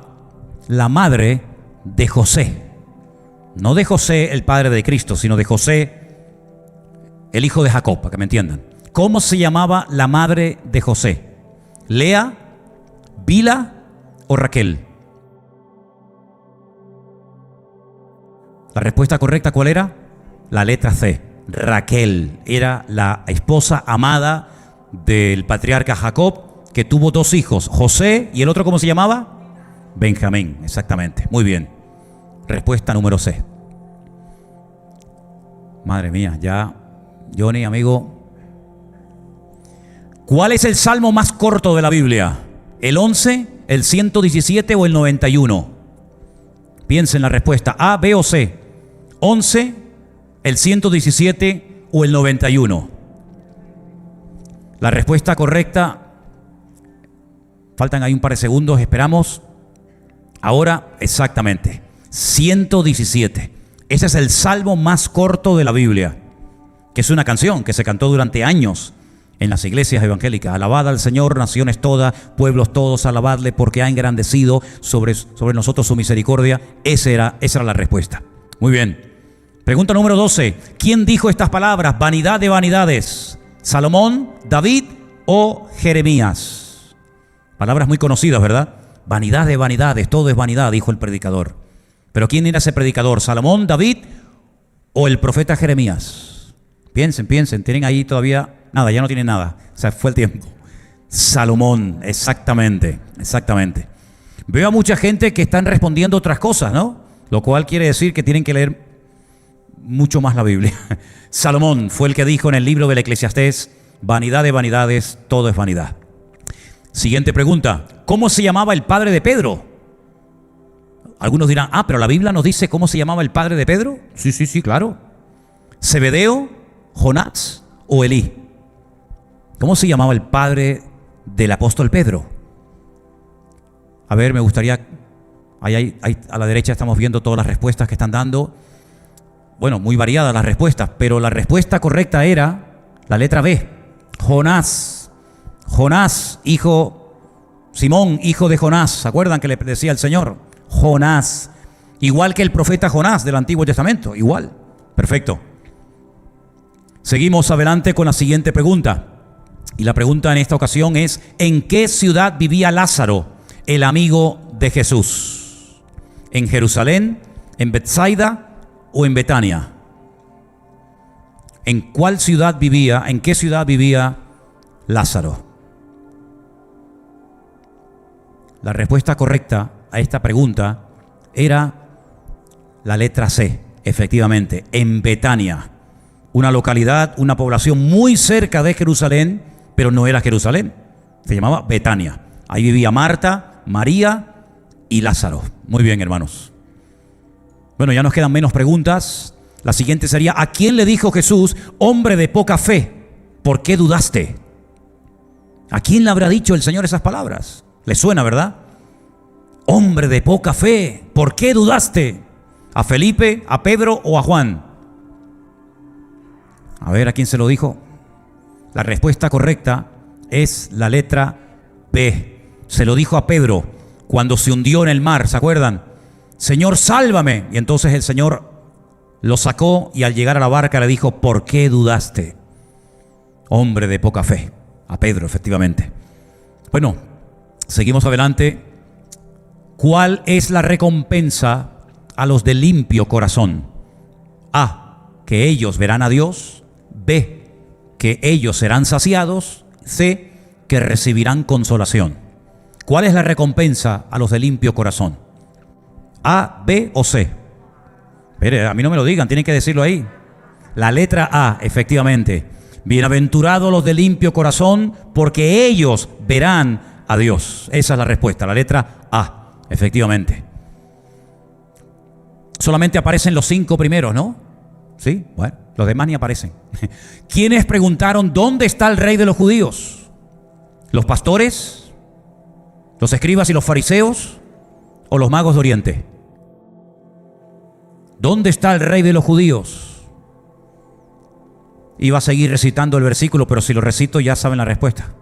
la madre de José? No de José, el padre de Cristo, sino de José, el hijo de Jacob, para que me entiendan. ¿Cómo se llamaba la madre de José? ¿Lea, Bila o Raquel? La respuesta correcta, ¿cuál era? La letra C. Raquel era la esposa amada del patriarca Jacob, que tuvo 2 hijos, José y el otro, ¿cómo se llamaba? Benjamín, exactamente. Muy bien. Respuesta número C. Madre mía, ya, Johnny, amigo. ¿Cuál es el salmo más corto de la Biblia? ¿El 11, el 117 o el 91? Piensen la respuesta, A, B o C. 11, el 117 o el 91. La respuesta correcta, faltan ahí un par de segundos, esperamos. Ahora, exactamente, 117. Ese es el salmo más corto de la Biblia, que es una canción que se cantó durante años en las iglesias evangélicas. Alabad al Señor, naciones todas, pueblos todos, alabadle porque ha engrandecido sobre nosotros su misericordia. Esa era la respuesta. Muy bien. Pregunta número 12. ¿Quién dijo estas palabras? Vanidad de vanidades. ¿Salomón, David o Jeremías? Palabras muy conocidas, ¿verdad? Vanidad de vanidades, todo es vanidad, dijo el predicador. Pero ¿quién era ese predicador? ¿Salomón, David o el profeta Jeremías? Piensen, tienen ahí todavía nada, ya no tienen nada, o sea, fue el tiempo. Salomón, exactamente. Veo a mucha gente que están respondiendo otras cosas, ¿no? Lo cual quiere decir que tienen que leer mucho más la Biblia. Salomón fue el que dijo en el libro del Eclesiastés, vanidad de vanidades, todo es vanidad. Siguiente pregunta, ¿cómo se llamaba el padre de Pedro? Algunos dirán, pero la Biblia nos dice cómo se llamaba el padre de Pedro. Sí, claro. ¿Zebedeo, Jonás o Elí? ¿Cómo se llamaba el padre del apóstol Pedro? A ver, me gustaría, ahí a la derecha estamos viendo todas las respuestas que están dando. Bueno, muy variadas las respuestas, pero la respuesta correcta era la letra B, Jonás. Jonás, Simón, hijo de Jonás. ¿Se acuerdan que le decía el Señor? Jonás. Igual que el profeta Jonás del Antiguo Testamento, igual. Perfecto. Seguimos adelante con la siguiente pregunta. Y la pregunta en esta ocasión es, ¿en qué ciudad vivía Lázaro, el amigo de Jesús? ¿En Jerusalén, en Betsaida o en Betania? ¿En cuál ciudad vivía, en qué ciudad vivía Lázaro? La respuesta correcta a esta pregunta era la letra C, efectivamente, en Betania. Una localidad, una población muy cerca de Jerusalén, pero no era Jerusalén, se llamaba Betania. Ahí vivía Marta, María y Lázaro. Muy bien, hermanos. Bueno, ya nos quedan menos preguntas. La siguiente sería, ¿a quién le dijo Jesús, hombre de poca fe, por qué dudaste? ¿A quién le habrá dicho el Señor esas palabras? ¿Le suena, verdad? Hombre de poca fe, ¿por qué dudaste? ¿A Felipe, a Pedro o a Juan? A ver, ¿a quién se lo dijo? La respuesta correcta es la letra B. Se lo dijo a Pedro cuando se hundió en el mar, ¿se acuerdan? Señor, sálvame. Y entonces el Señor lo sacó y al llegar a la barca le dijo: ¿por qué dudaste, hombre de poca fe? A Pedro, efectivamente. Bueno, seguimos adelante. ¿Cuál es la recompensa a los de limpio corazón? A, que ellos verán a Dios. B, que ellos serán saciados. C, que recibirán consolación. ¿Cuál es la recompensa a los de limpio corazón? A, B o C. Espere, a mí no me lo digan, tienen que decirlo ahí. La letra A, efectivamente. Bienaventurados los de limpio corazón, porque ellos verán a Dios. Esa es la respuesta, la letra A, efectivamente. Solamente aparecen los 5 primeros, ¿no? Sí, bueno, los demás ni aparecen. ¿Quiénes preguntaron dónde está el rey de los judíos? ¿Los pastores? ¿Los escribas y los fariseos? ¿O los magos de Oriente? ¿Dónde está el rey de los judíos? Iba a seguir recitando el versículo, pero si lo recito ya saben la respuesta.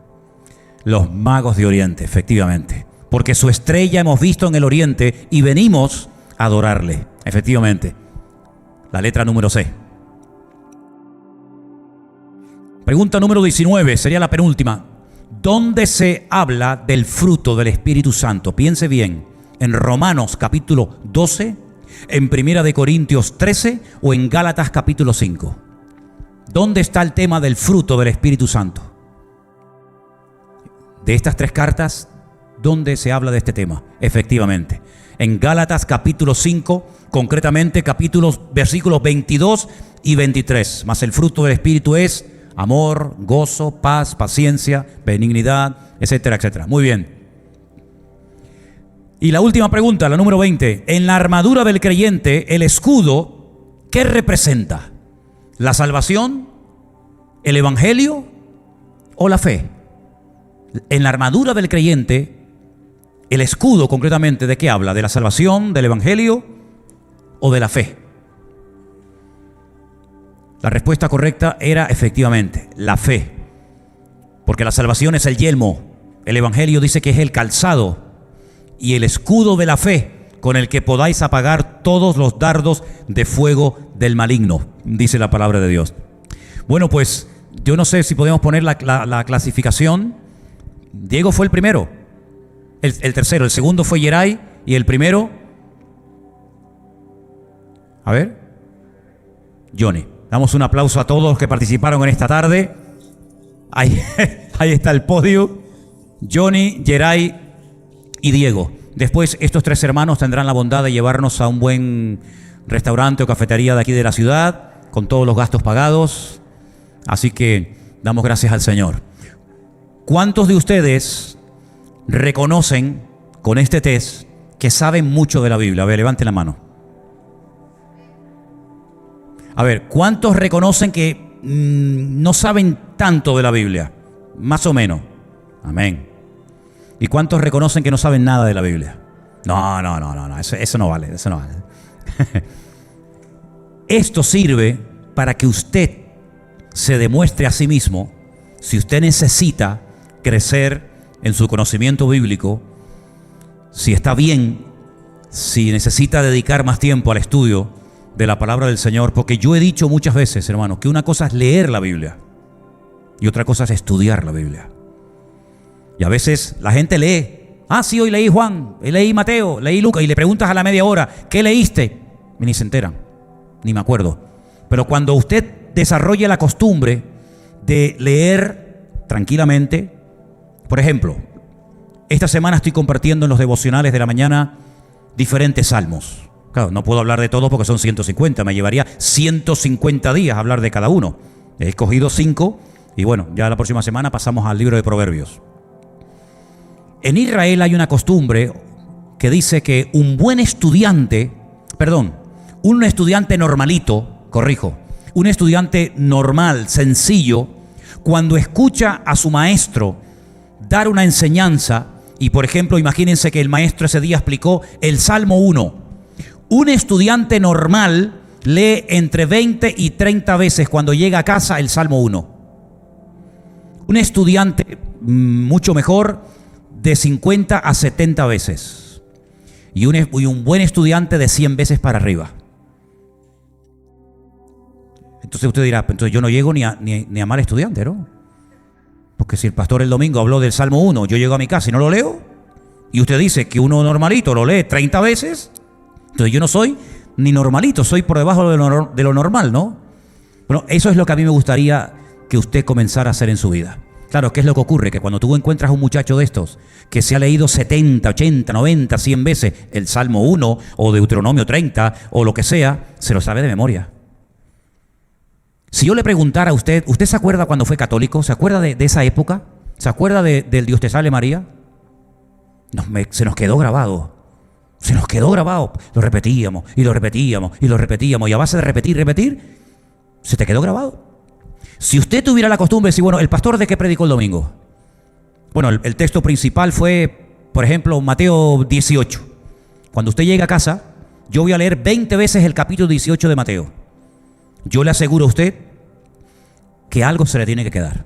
Los magos de Oriente, efectivamente. Porque su estrella hemos visto en el Oriente y venimos a adorarle. Efectivamente. La letra número C. Pregunta número 19, sería la penúltima. ¿Dónde se habla del fruto del Espíritu Santo? Piense bien. ¿En Romanos capítulo 12, en Primera de Corintios 13 o en Gálatas capítulo 5? ¿Dónde está el tema del fruto del Espíritu Santo? De estas 3 cartas, ¿dónde se habla de este tema? Efectivamente, en Gálatas capítulo 5, concretamente versículos 22 y 23. Mas el fruto del Espíritu es amor, gozo, paz, paciencia, benignidad, etcétera, etcétera. Muy bien. Y la última pregunta, la número 20. En la armadura del creyente, el escudo, ¿qué representa? ¿La salvación, el evangelio o la fe? En la armadura del creyente, el escudo concretamente, ¿de qué habla? ¿De la salvación, del evangelio o de la fe? La respuesta correcta era efectivamente la fe, porque la salvación es el yelmo, el evangelio dice que es el calzado, y el escudo de la fe con el que podáis apagar todos los dardos de fuego del maligno, dice la palabra de Dios. Bueno, pues yo no sé si podemos poner la clasificación. Diego fue el primero, el tercero, el segundo fue Yeray y el primero, a ver, Johnny. Damos un aplauso a todos los que participaron en esta tarde. Ahí está el podio. Johnny, Yeray y Diego. Después estos 3 hermanos tendrán la bondad de llevarnos a un buen restaurante o cafetería de aquí de la ciudad, con todos los gastos pagados. Así que damos gracias al Señor. ¿Cuántos de ustedes reconocen con este test que saben mucho de la Biblia? A ver, levanten la mano. A ver, ¿cuántos reconocen que no saben tanto de la Biblia? Más o menos. Amén. ¿Y cuántos reconocen que no saben nada de la Biblia? No, eso no vale, eso no vale. Esto sirve para que usted se demuestre a sí mismo, si usted necesita crecer en su conocimiento bíblico, si está bien, si necesita dedicar más tiempo al estudio de la palabra del Señor, porque yo he dicho muchas veces, hermanos, que una cosa es leer la Biblia y otra cosa es estudiar la Biblia. Y a veces la gente lee, sí, hoy leí Juan, leí Mateo, leí Lucas, y le preguntas a la media hora, ¿qué leíste? Y ni se enteran, ni me acuerdo. Pero cuando usted desarrolla la costumbre de leer tranquilamente, por ejemplo, esta semana estoy compartiendo en los devocionales de la mañana diferentes salmos. Claro, no puedo hablar de todos porque son 150, me llevaría 150 días hablar de cada uno. He escogido 5 y bueno, ya la próxima semana pasamos al libro de Proverbios. En Israel hay una costumbre que dice que un estudiante normalito, un estudiante normal, sencillo, cuando escucha a su maestro dar una enseñanza, y por ejemplo, imagínense que el maestro ese día explicó el Salmo 1. Un estudiante normal lee entre 20 y 30 veces cuando llega a casa el Salmo 1. Un estudiante mucho mejor de 50 a 70 veces. Y un buen estudiante de 100 veces para arriba. Entonces usted dirá, entonces yo no llego ni a mal estudiante, ¿no? Porque si el pastor el domingo habló del Salmo 1, yo llego a mi casa y no lo leo, y usted dice que uno normalito lo lee 30 veces, entonces yo no soy ni normalito, soy por debajo de lo normal, ¿no? Bueno, eso es lo que a mí me gustaría que usted comenzara a hacer en su vida. Claro, ¿qué es lo que ocurre? Que cuando tú encuentras a un muchacho de estos que se ha leído 70, 80, 90, 100 veces el Salmo 1 o Deuteronomio 30 o lo que sea, se lo sabe de memoria. Si yo le preguntara a usted, ¿usted se acuerda cuando fue católico? ¿Se acuerda de esa época? ¿Se acuerda del Dios te salve María? Se nos quedó grabado. Se nos quedó grabado. Lo repetíamos y lo repetíamos y lo repetíamos. Y a base de repetir, se te quedó grabado. Si usted tuviera la costumbre de decir, bueno, ¿el pastor de qué predicó el domingo? Bueno, el texto principal fue, por ejemplo, Mateo 18. Cuando usted llega a casa, yo voy a leer 20 veces el capítulo 18 de Mateo. Yo le aseguro a usted que algo se le tiene que quedar.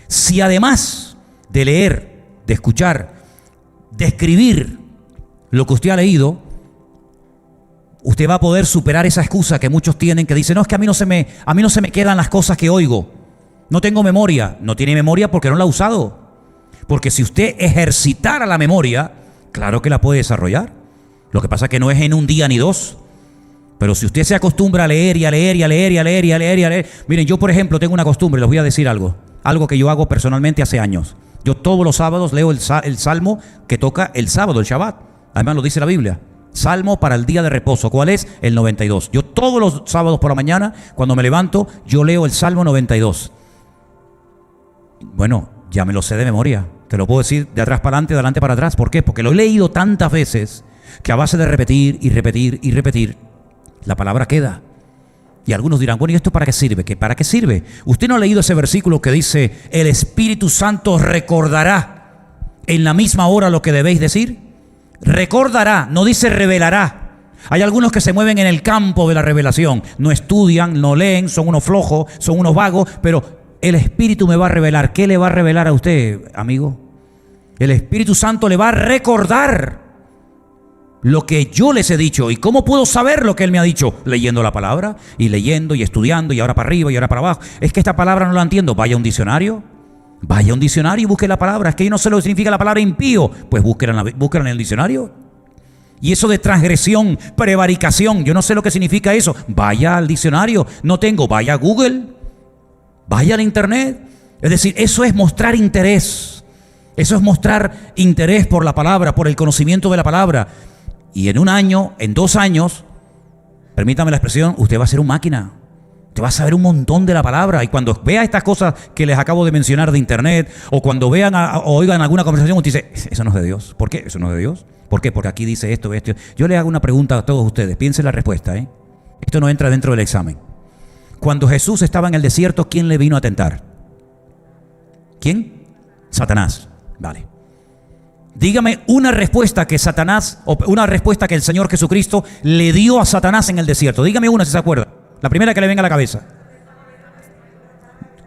Si además de leer, de escuchar, de escribir lo que usted ha leído, usted va a poder superar esa excusa que muchos tienen, que dicen, no, es que a mí no se me quedan las cosas que oigo. No tengo memoria. No tiene memoria porque no la ha usado. Porque si usted ejercitara la memoria, claro que la puede desarrollar. Lo que pasa es que no es en un día ni dos. Pero si usted se acostumbra a leer y a leer y a leer y a leer y a leer y a leer. Miren, yo por ejemplo tengo una costumbre, les voy a decir algo. Algo que yo hago personalmente hace años. Yo todos los sábados leo el salmo que toca el sábado, el Shabbat. Además lo dice la Biblia. Salmo para el día de reposo. ¿Cuál es? El 92. Yo todos los sábados por la mañana, cuando me levanto, yo leo el Salmo 92. Bueno, ya me lo sé de memoria. Te lo puedo decir de atrás para adelante, de adelante para atrás. ¿Por qué? Porque lo he leído tantas veces que a base de repetir y repetir y repetir, la palabra queda. Y algunos dirán, bueno, ¿y esto para qué sirve? ¿Qué para qué sirve? ¿Usted no ha leído ese versículo que dice, el Espíritu Santo recordará en la misma hora lo que debéis decir? Recordará, no dice revelará. Hay algunos que se mueven en el campo de la revelación. No estudian, no leen, son unos flojos, son unos vagos, pero el Espíritu me va a revelar. ¿Qué le va a revelar a usted, amigo? El Espíritu Santo le va a recordar lo que yo les he dicho. ¿Y cómo puedo saber lo que Él me ha dicho? Leyendo la palabra, y leyendo, y estudiando, y ahora para arriba, y ahora para abajo. Es que esta palabra no la entiendo. Vaya a un diccionario. Vaya a un diccionario y busque la palabra. Es que yo no sé lo que significa la palabra impío. Pues búsquela en el diccionario. Y eso de transgresión, prevaricación, yo no sé lo que significa eso. Vaya al diccionario. No tengo, vaya a Google. Vaya al internet. Es decir, eso es mostrar interés. Eso es mostrar interés por la palabra, por el conocimiento de la palabra. Y en un año, en 2 años, permítame la expresión, usted va a ser un máquina. Usted va a saber un montón de la palabra. Y cuando vea estas cosas que les acabo de mencionar de internet, o cuando vean o oigan alguna conversación, usted dice, eso no es de Dios. ¿Por qué? Eso no es de Dios. ¿Por qué? Porque aquí dice esto, esto. Yo le hago una pregunta a todos ustedes. Piensen la respuesta, ¿eh? Esto no entra dentro del examen. Cuando Jesús estaba en el desierto, ¿quién le vino a tentar? ¿Quién? Satanás. Vale. Dígame una respuesta que Satanás, o una respuesta que el Señor Jesucristo le dio a Satanás en el desierto. Dígame una si se acuerda. La primera que le venga a la cabeza.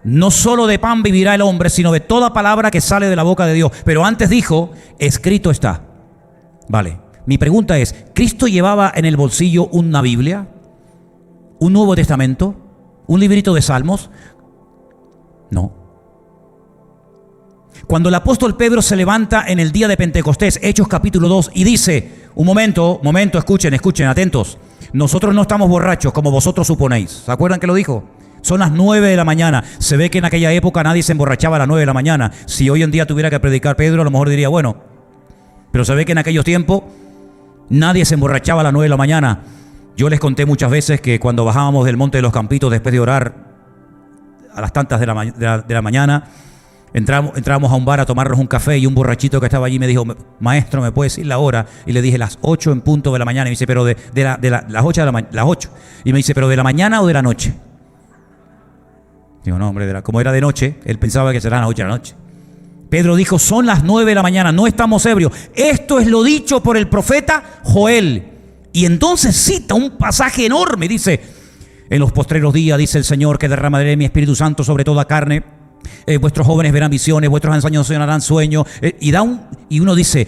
No solo de pan vivirá el hombre, sino de toda palabra que sale de la boca de Dios. Pero antes dijo, escrito está. Vale. Mi pregunta es, ¿Cristo llevaba en el bolsillo una Biblia? ¿Un Nuevo Testamento? ¿Un librito de Salmos? No. Cuando el apóstol Pedro se levanta en el día de Pentecostés, Hechos capítulo 2, y dice, un momento, escuchen, atentos. Nosotros no estamos borrachos como vosotros suponéis. ¿Se acuerdan que lo dijo? Son las 9 de la mañana. Se ve que en aquella época nadie se emborrachaba a las 9 de la mañana. Si hoy en día tuviera que predicar Pedro, a lo mejor diría, bueno. Pero se ve que en aquellos tiempos nadie se emborrachaba a las 9 de la mañana. Yo les conté muchas veces que cuando bajábamos del Monte de los Campitos después de orar a las tantas de la mañana, entramos a un bar a tomarnos un café y un borrachito que estaba allí me dijo, maestro, ¿me puede decir la hora? Y le dije, las 8 en punto de la mañana. Y me dice, pero las 8 de la mañana, las 8. Y me dice, ¿pero de la mañana o de la noche? Digo, no, hombre, como era de noche, él pensaba que serán las 8 de la noche. Pedro dijo, son las 9 de la mañana, no estamos ebrios. Esto es lo dicho por el profeta Joel. Y entonces cita un pasaje enorme, dice, en los postreros días, dice el Señor, que derramaré mi Espíritu Santo sobre toda carne. Vuestros jóvenes verán visiones, vuestros ancianos soñarán sueños. Y uno dice,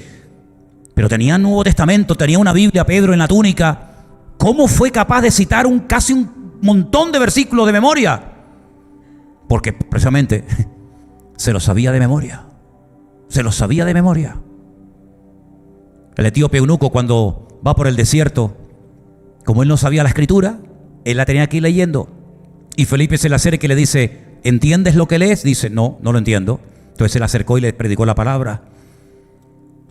pero tenía un Nuevo Testamento, tenía una Biblia, Pedro, en la túnica. ¿Cómo fue capaz de citar casi un montón de versículos de memoria. Porque precisamente se los sabía de memoria. Se los sabía de memoria. El etíope eunuco, cuando va por el desierto, como él no sabía la escritura, él la tenía que ir leyendo. Y Felipe se le acerca y le dice: ¿entiendes lo que lees? Dice: no, no lo entiendo. Entonces se le acercó y le predicó la palabra.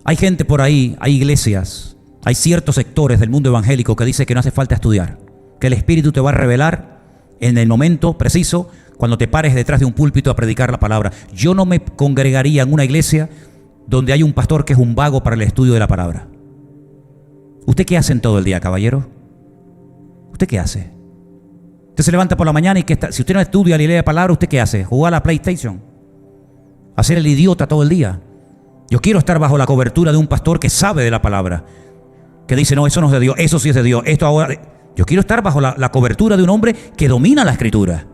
Hay gente por ahí, hay iglesias, hay ciertos sectores del mundo evangélico que dice que no hace falta estudiar, que el Espíritu te va a revelar en el momento preciso cuando te pares detrás de un púlpito a predicar la palabra. Yo no me congregaría en una iglesia donde hay un pastor que es un vago para el estudio de la palabra. ¿Usted qué hace en todo el día, caballero? ¿Usted qué hace? Usted se levanta por la mañana y si usted no estudia ni lee la palabra, ¿usted qué hace? ¿Jugar a la PlayStation? ¿Hacer el idiota todo el día? Yo quiero estar bajo la cobertura de un pastor que sabe de la palabra, que dice: no, eso no es de Dios, eso sí es de Dios, esto ahora... Yo quiero estar bajo la cobertura de un hombre que domina la escritura.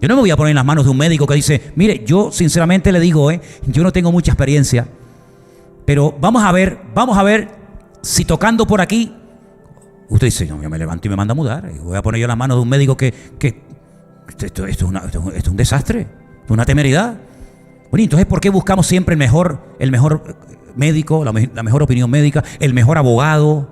Yo no me voy a poner en las manos de un médico que dice: mire, yo sinceramente le digo, yo no tengo mucha experiencia, pero vamos a ver si tocando por aquí... Usted dice: no, yo me levanto y me manda a mudar. Y voy a poner yo en las manos de un médico que esto es un desastre, una temeridad. Bueno, entonces, ¿por qué buscamos siempre el mejor médico, la mejor opinión médica, el mejor abogado,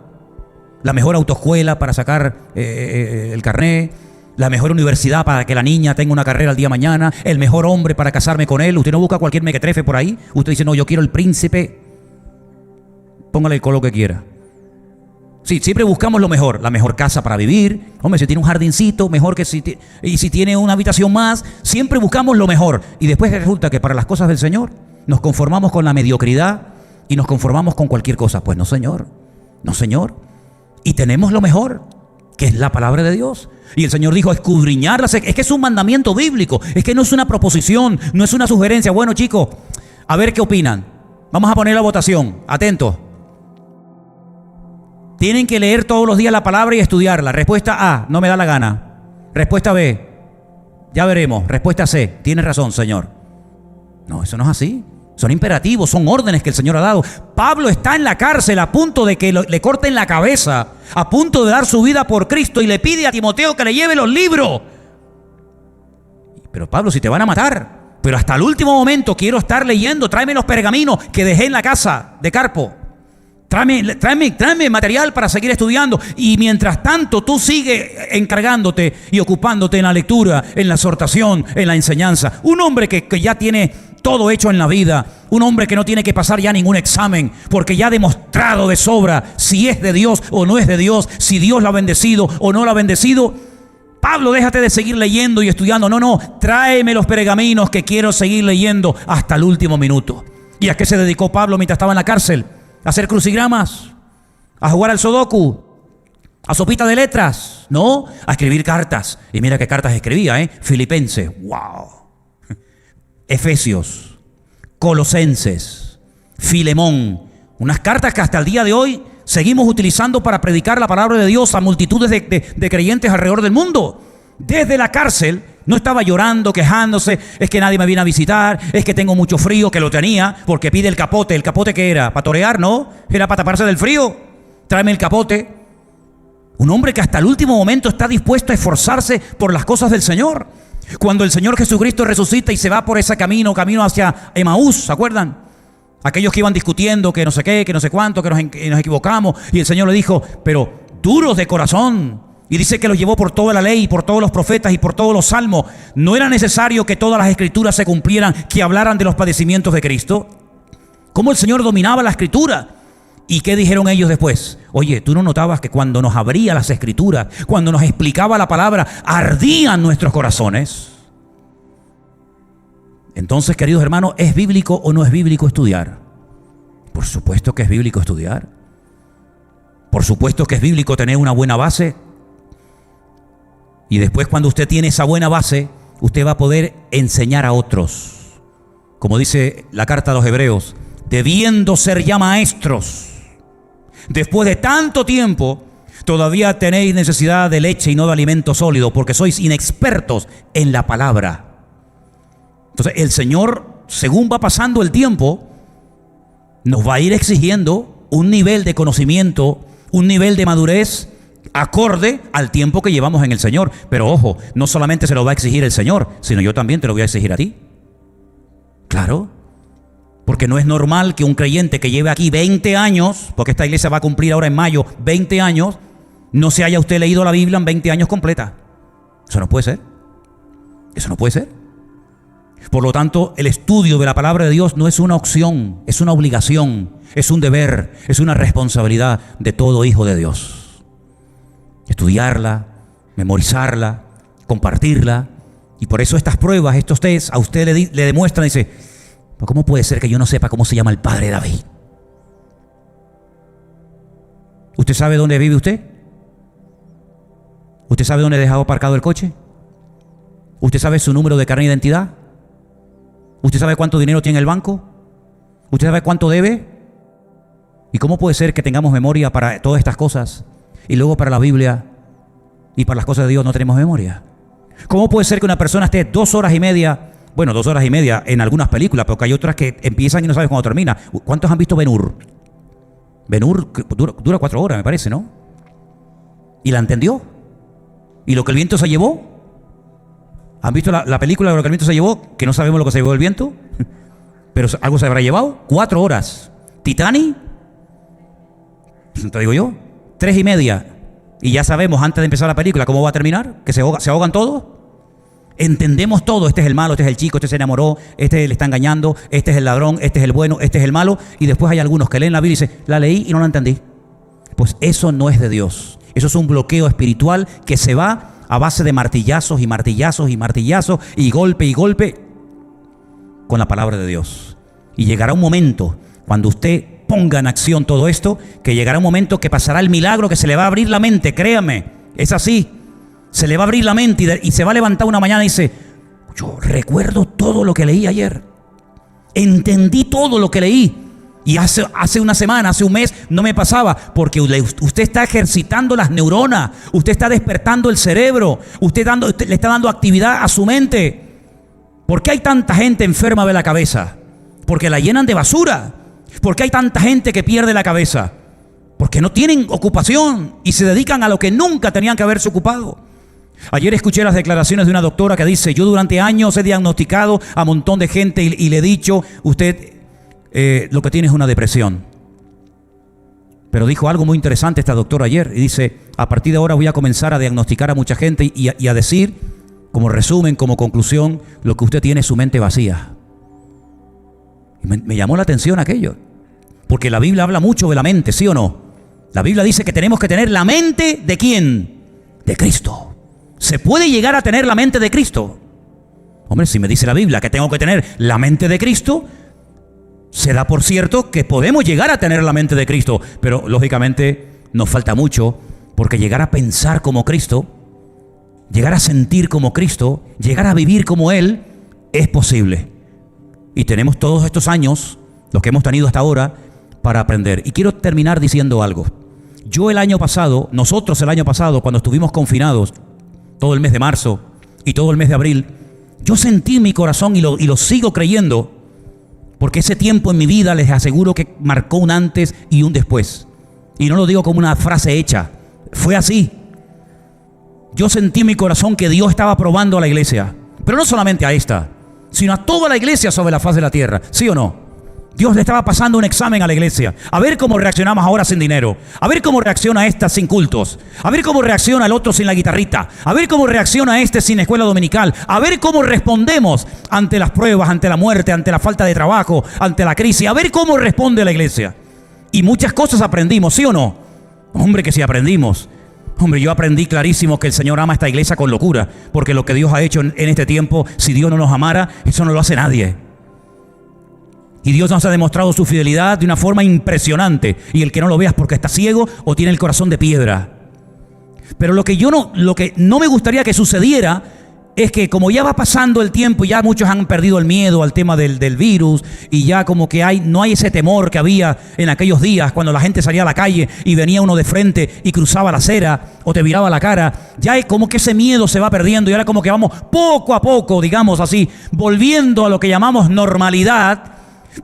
la mejor autoescuela para sacar el carné, la mejor universidad para que la niña tenga una carrera el día de mañana, el mejor hombre para casarme con él? Usted no busca cualquier mequetrefe por ahí. Usted dice: no, yo quiero el príncipe. Póngale el color que quiera. Sí, siempre buscamos lo mejor, la mejor casa para vivir. Hombre, si tiene un jardincito, mejor que si tiene una habitación más. Siempre buscamos lo mejor. Y después resulta que para las cosas del Señor nos conformamos con la mediocridad y nos conformamos con cualquier cosa. Pues no, Señor. No, Señor. Y tenemos lo mejor, que es la palabra de Dios. Y el Señor dijo: escudriñarla. Es que es un mandamiento bíblico. Es que no es una proposición, no es una sugerencia. Bueno, chicos, a ver qué opinan. Vamos a poner la votación. Atentos. Tienen que leer todos los días la palabra y estudiarla. Respuesta A: no me da la gana. Respuesta B: ya veremos. Respuesta C: tienes razón, Señor. No, eso no es así. Son imperativos, son órdenes que el Señor ha dado. Pablo está en la cárcel a punto de que le corten la cabeza, a punto de dar su vida por Cristo, y le pide a Timoteo que le lleve los libros. Pero Pablo, si te van a matar, pero hasta el último momento quiero estar leyendo. Tráeme los pergaminos que dejé en la casa de Carpo. Tráeme material para seguir estudiando. Y mientras tanto tú sigues encargándote y ocupándote en la lectura, en la exhortación, en la enseñanza. Un hombre que ya tiene todo hecho en la vida. Un hombre que no tiene que pasar ya ningún examen, porque ya ha demostrado de sobra si es de Dios o no es de Dios, si Dios lo ha bendecido o no lo ha bendecido. Pablo, déjate de seguir leyendo y estudiando. No, tráeme los pergaminos que quiero seguir leyendo hasta el último minuto. ¿Y a qué se dedicó Pablo mientras estaba en la cárcel? ¿A hacer crucigramas? ¿A jugar al sudoku? ¿A sopita de letras? No, a escribir cartas. Y mira qué cartas escribía, Filipenses, wow. Efesios, Colosenses, Filemón. Unas cartas que hasta el día de hoy seguimos utilizando para predicar la palabra de Dios a multitudes de creyentes alrededor del mundo. Desde la cárcel no estaba llorando, quejándose: es que nadie me viene a visitar, es que tengo mucho frío, que lo tenía, porque pide el capote. ¿El capote qué era? ¿Para torear? No, era para taparse del frío. Tráeme el capote. Un hombre que hasta el último momento está dispuesto a esforzarse por las cosas del Señor. Cuando el Señor Jesucristo resucita y se va por ese camino hacia Emaús, ¿se acuerdan? Aquellos que iban discutiendo que no sé qué, que no sé cuánto, que nos equivocamos. Y el Señor le dijo: pero duros de corazón. Y dice que los llevó por toda la ley, por todos los profetas y por todos los salmos. ¿No era necesario que todas las escrituras se cumplieran, que hablaran de los padecimientos de Cristo? ¿Cómo el Señor dominaba la escritura? ¿Y qué dijeron ellos después? Oye, ¿tú no notabas que cuando nos abría las escrituras, cuando nos explicaba la palabra, ardían nuestros corazones? Entonces, queridos hermanos, ¿es bíblico o no es bíblico estudiar? Por supuesto que es bíblico estudiar. Por supuesto que es bíblico tener una buena base. Y después, cuando usted tiene esa buena base, usted va a poder enseñar a otros. Como dice la carta a los Hebreos: debiendo ser ya maestros, después de tanto tiempo, todavía tenéis necesidad de leche y no de alimento sólido, porque sois inexpertos en la palabra. Entonces, el Señor, según va pasando el tiempo, nos va a ir exigiendo un nivel de conocimiento, un nivel de madurez acorde al tiempo que llevamos en el Señor. Pero ojo, no solamente se lo va a exigir el Señor, sino yo también te lo voy a exigir a ti. Claro, porque no es normal que un creyente que lleve aquí 20 años, porque esta iglesia va a cumplir ahora en mayo 20 años, no se haya usted leído la Biblia en 20 años completa. Eso no puede ser. Eso no puede ser. Por lo tanto, el estudio de la palabra de Dios no es una opción, es una obligación, es un deber, es una responsabilidad de todo hijo de Dios. Estudiarla, memorizarla, compartirla. Y por eso estas pruebas, estos tests, a usted le demuestran, dice, ¿cómo puede ser que yo no sepa cómo se llama el padre David? ¿Usted sabe dónde vive usted? ¿Usted sabe dónde ha dejado aparcado el coche? ¿Usted sabe su número de carnet de identidad? ¿Usted sabe cuánto dinero tiene en el banco? ¿Usted sabe cuánto debe? ¿Y cómo puede ser que tengamos memoria para todas estas cosas y luego para la Biblia y para las cosas de Dios no tenemos memoria? ¿Cómo puede ser que una persona esté 2 horas y media, bueno, 2 horas y media en algunas películas, porque hay otras que empiezan y no sabes cuándo termina? ¿Cuántos han visto Ben-Hur? Ben-Hur dura 4 horas, me parece, ¿no? ¿Y la entendió? ¿Y lo que el viento se llevó? ¿Han visto la película de lo que el viento se llevó? Que no sabemos lo que se llevó el viento, pero algo se habrá llevado. 4 horas. Titanic, te digo yo, 3 y media. Y ya sabemos antes de empezar la película cómo va a terminar, que se ahogan todos. Entendemos todo. Este es el malo, este es el chico, este se enamoró, este le está engañando, este es el ladrón, este es el bueno, este es el malo. Y después hay algunos que leen la Biblia y dicen, la leí y no la entendí. Pues eso no es de Dios. Eso es un bloqueo espiritual que se va a base de martillazos y martillazos y martillazos y golpe con la palabra de Dios. Y llegará un momento cuando usted ponga en acción todo esto, que llegará un momento que pasará el milagro, que se le va a abrir la mente, créame, es así. Se le va a abrir la mente y se va a levantar una mañana y dice, yo recuerdo todo lo que leí ayer. Entendí todo lo que leí. Y hace una semana, hace un mes, no me pasaba, porque usted está ejercitando las neuronas, usted está despertando el cerebro, usted le está dando actividad a su mente. ¿Por qué hay tanta gente enferma de la cabeza? Porque la llenan de basura. ¿Por qué hay tanta gente que pierde la cabeza? Porque no tienen ocupación y se dedican a lo que nunca tenían que haberse ocupado. Ayer escuché las declaraciones de una doctora que dice, yo durante años he diagnosticado a un montón de gente y le he dicho, usted lo que tiene es una depresión. Pero dijo algo muy interesante esta doctora ayer y dice, a partir de ahora voy a comenzar a diagnosticar a mucha gente y a decir, como resumen, como conclusión, lo que usted tiene es su mente vacía. Y me llamó la atención aquello, porque la Biblia habla mucho de la mente, ¿sí o no? La Biblia dice que tenemos que tener la mente ¿de quién? De Cristo. ¿Se puede llegar a tener la mente de Cristo? Hombre, si me dice la Biblia que tengo que tener la mente de Cristo, se da por cierto que podemos llegar a tener la mente de Cristo, pero lógicamente nos falta mucho, porque llegar a pensar como Cristo, llegar a sentir como Cristo, llegar a vivir como Él, es posible. Y tenemos todos estos años, los que hemos tenido hasta ahora, para aprender. Y quiero terminar diciendo algo. Nosotros el año pasado, cuando estuvimos confinados, todo el mes de marzo y todo el mes de abril, yo sentí en mi corazón y lo sigo creyendo, porque ese tiempo en mi vida les aseguro que marcó un antes y un después. Y no lo digo como una frase hecha, fue así. Yo sentí en mi corazón que Dios estaba probando a la iglesia, pero no solamente a esta, sino a toda la iglesia sobre la faz de la tierra, ¿sí o no? Dios le estaba pasando un examen a la iglesia, a ver cómo reaccionamos ahora sin dinero, a ver cómo reacciona esta sin cultos, a ver cómo reacciona el otro sin la guitarrita, a ver cómo reacciona este sin escuela dominical, a ver cómo respondemos ante las pruebas, ante la muerte, ante la falta de trabajo, ante la crisis, a ver cómo responde la iglesia. Y muchas cosas aprendimos, ¿sí o no? Hombre, que sí aprendimos. Hombre, yo aprendí clarísimo que el Señor ama a esta iglesia con locura, porque lo que Dios ha hecho en este tiempo, si Dios no nos amara, eso no lo hace nadie. Y Dios nos ha demostrado su fidelidad de una forma impresionante. Y el que no lo vea es porque está ciego o tiene el corazón de piedra. Pero lo que no me gustaría que sucediera es que, como ya va pasando el tiempo y ya muchos han perdido el miedo al tema del virus, y ya como que no hay ese temor que había en aquellos días cuando la gente salía a la calle y venía uno de frente y cruzaba la acera o te viraba la cara, ya es como que ese miedo se va perdiendo y ahora como que vamos poco a poco, digamos así, volviendo a lo que llamamos normalidad.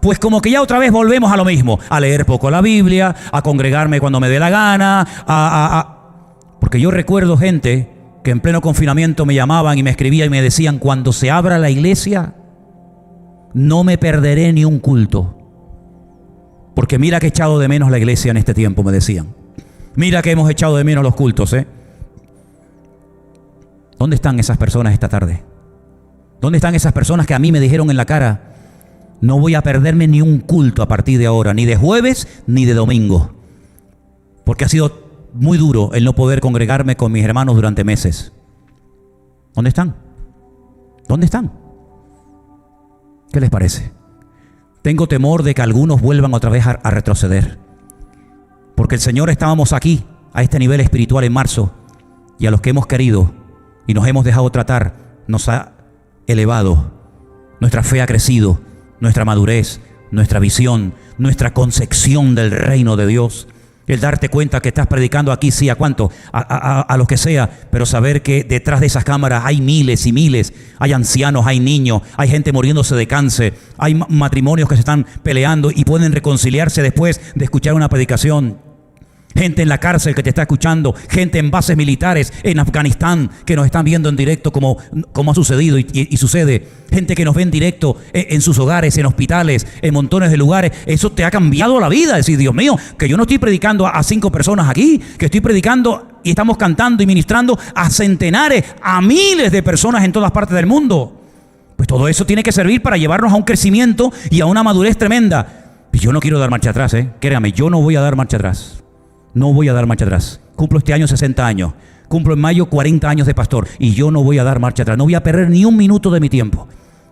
Pues como que ya otra vez volvemos a lo mismo, a leer poco la Biblia, a congregarme cuando me dé la gana, Porque yo recuerdo gente que en pleno confinamiento me llamaban y me escribían y me decían: cuando se abra la iglesia, no me perderé ni un culto. Porque mira que he echado de menos la iglesia en este tiempo, me decían. Mira que hemos echado de menos los cultos, ¿eh? ¿Dónde están esas personas esta tarde? ¿Dónde están esas personas que a mí me dijeron en la cara: no voy a perderme ni un culto a partir de ahora, ni de jueves ni de domingo? Porque ha sido muy duro el no poder congregarme con mis hermanos durante meses. ¿Dónde están? ¿Dónde están? ¿Qué les parece? Tengo temor de que algunos vuelvan otra vez a retroceder. Porque el Señor, estábamos aquí, a este nivel espiritual en marzo, y a los que hemos querido y nos hemos dejado tratar, nos ha elevado. Nuestra fe ha crecido, nuestra madurez, nuestra visión, nuestra concepción del reino de Dios. El darte cuenta que estás predicando aquí, sí, ¿a cuánto? A los que sea, pero saber que detrás de esas cámaras hay miles y miles, hay ancianos, hay niños, hay gente muriéndose de cáncer, hay matrimonios que se están peleando y pueden reconciliarse después de escuchar una predicación. Gente en la cárcel que te está escuchando, gente en bases militares en Afganistán que nos están viendo en directo como ha sucedido y sucede. Gente que nos ve en directo en sus hogares, en hospitales, en montones de lugares. Eso te ha cambiado la vida. Decir: Dios mío, que yo no estoy predicando a 5 personas aquí, que estoy predicando y estamos cantando y ministrando a centenares, a miles de personas en todas partes del mundo. Pues todo eso tiene que servir para llevarnos a un crecimiento y a una madurez tremenda. Y yo no quiero dar marcha atrás, créame, yo no voy a dar marcha atrás. No voy a dar marcha atrás. Cumplo este año 60 años. Cumplo en mayo 40 años de pastor. Y yo no voy a dar marcha atrás. No voy a perder ni un minuto de mi tiempo.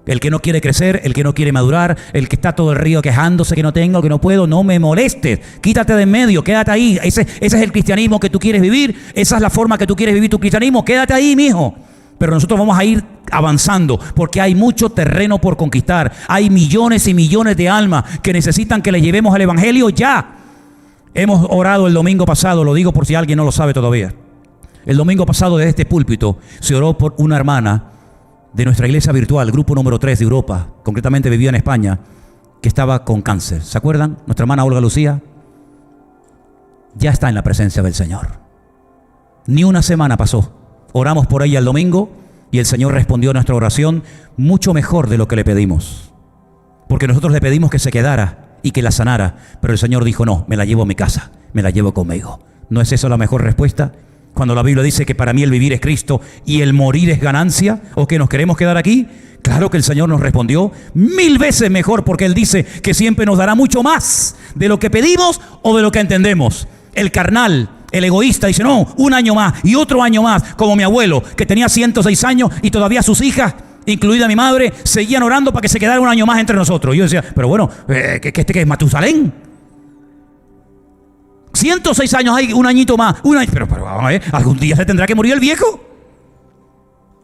El que no quiere crecer, el que no quiere madurar, el que está todo el río quejándose que no tengo, que no puedo, no me molestes. Quítate de en medio, quédate ahí. Ese es el cristianismo que tú quieres vivir. Esa es la forma que tú quieres vivir tu cristianismo. Quédate ahí, mijo. Pero nosotros vamos a ir avanzando porque hay mucho terreno por conquistar. Hay millones y millones de almas que necesitan que les llevemos el evangelio ya. Hemos orado el domingo pasado, lo digo por si alguien no lo sabe todavía. El domingo pasado desde este púlpito se oró por una hermana de nuestra iglesia virtual, grupo número 3 de Europa, concretamente vivía en España, que estaba con cáncer. ¿Se acuerdan? Nuestra hermana Olga Lucía ya está en la presencia del Señor. Ni una semana pasó. Oramos por ella el domingo y el Señor respondió a nuestra oración mucho mejor de lo que le pedimos. Porque nosotros le pedimos que se quedara y que la sanara, pero el Señor dijo: no, me la llevo a mi casa, me la llevo conmigo. ¿No es eso la mejor respuesta? Cuando la Biblia dice que para mí el vivir es Cristo y el morir es ganancia, ¿o que nos queremos quedar aquí? Claro que el Señor nos respondió 1000 veces mejor, porque Él dice que siempre nos dará mucho más de lo que pedimos o de lo que entendemos. El carnal, el egoísta dice: no, un año más y otro año más, como mi abuelo que tenía 106 años y todavía sus hijas, incluida mi madre, seguían orando para que se quedara un año más entre nosotros. Y yo decía: pero bueno, ¿qué es Matusalén? 106 años hay, un añito más. Pero vamos a ver, ¿algún día se tendrá que morir el viejo?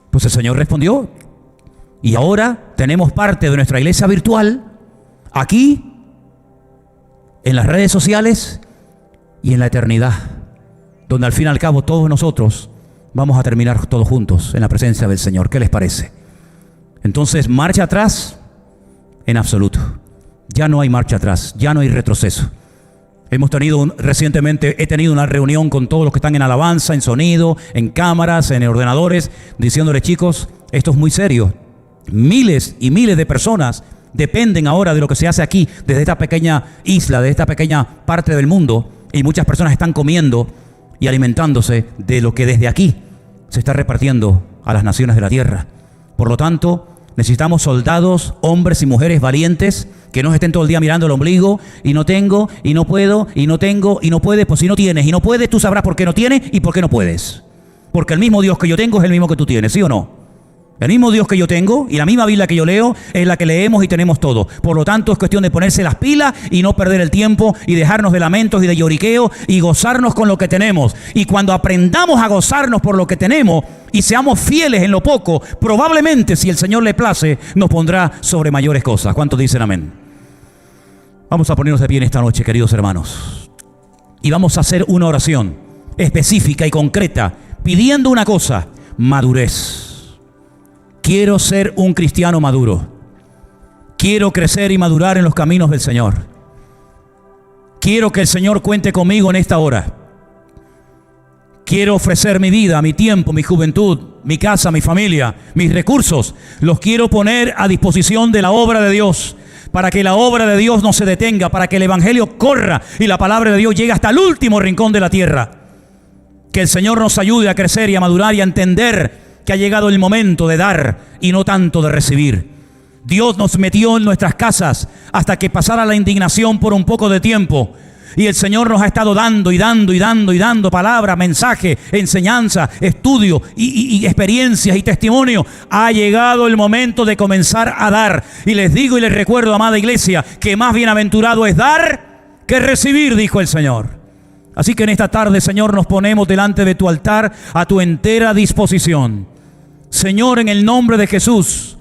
Pues el Señor respondió. Y ahora tenemos parte de nuestra iglesia virtual aquí, en las redes sociales y en la eternidad, donde al fin y al cabo todos nosotros vamos a terminar todos juntos en la presencia del Señor. ¿Qué les parece? Entonces, marcha atrás en absoluto. Ya no hay marcha atrás, ya no hay retroceso. Recientemente he tenido una reunión con todos los que están en alabanza, en sonido, en cámaras, en ordenadores, diciéndole: chicos, esto es muy serio. Miles y miles de personas dependen ahora de lo que se hace aquí, desde esta pequeña isla, de esta pequeña parte del mundo, y muchas personas están comiendo y alimentándose de lo que desde aquí se está repartiendo a las naciones de la tierra. Por lo tanto, necesitamos soldados, hombres y mujeres valientes, que no estén todo el día mirando el ombligo: y no tengo, y no puedo, y no tengo, y no puedes. Pues si no tienes y no puedes, tú sabrás por qué no tienes y por qué no puedes. Porque el mismo Dios que yo tengo es el mismo que tú tienes, ¿sí o no? El mismo Dios que yo tengo y la misma Biblia que yo leo es la que leemos y tenemos todo. Por lo tanto, es cuestión de ponerse las pilas y no perder el tiempo y dejarnos de lamentos y de lloriqueo y gozarnos con lo que tenemos. Y cuando aprendamos a gozarnos por lo que tenemos y seamos fieles en lo poco, probablemente, si el Señor le place, nos pondrá sobre mayores cosas. ¿Cuántos dicen amén? Vamos a ponernos de pie en esta noche, queridos hermanos, y vamos a hacer una oración específica y concreta, pidiendo una cosa: madurez. Quiero ser un cristiano maduro. Quiero crecer y madurar en los caminos del Señor. Quiero que el Señor cuente conmigo en esta hora. Quiero ofrecer mi vida, mi tiempo, mi juventud, mi casa, mi familia, mis recursos. Los quiero poner a disposición de la obra de Dios, para que la obra de Dios no se detenga, para que el evangelio corra y la palabra de Dios llegue hasta el último rincón de la tierra. Que el Señor nos ayude a crecer y a madurar y a entender que ha llegado el momento de dar y no tanto de recibir. Dios nos metió en nuestras casas hasta que pasara la indignación por un poco de tiempo. Y el Señor nos ha estado dando y dando y dando y dando palabra, mensaje, enseñanza, estudio y experiencias y testimonio. Ha llegado el momento de comenzar a dar. Y les digo y les recuerdo, amada iglesia, que más bienaventurado es dar que recibir, dijo el Señor. Así que en esta tarde, Señor, nos ponemos delante de tu altar a tu entera disposición. Señor, en el nombre de Jesús,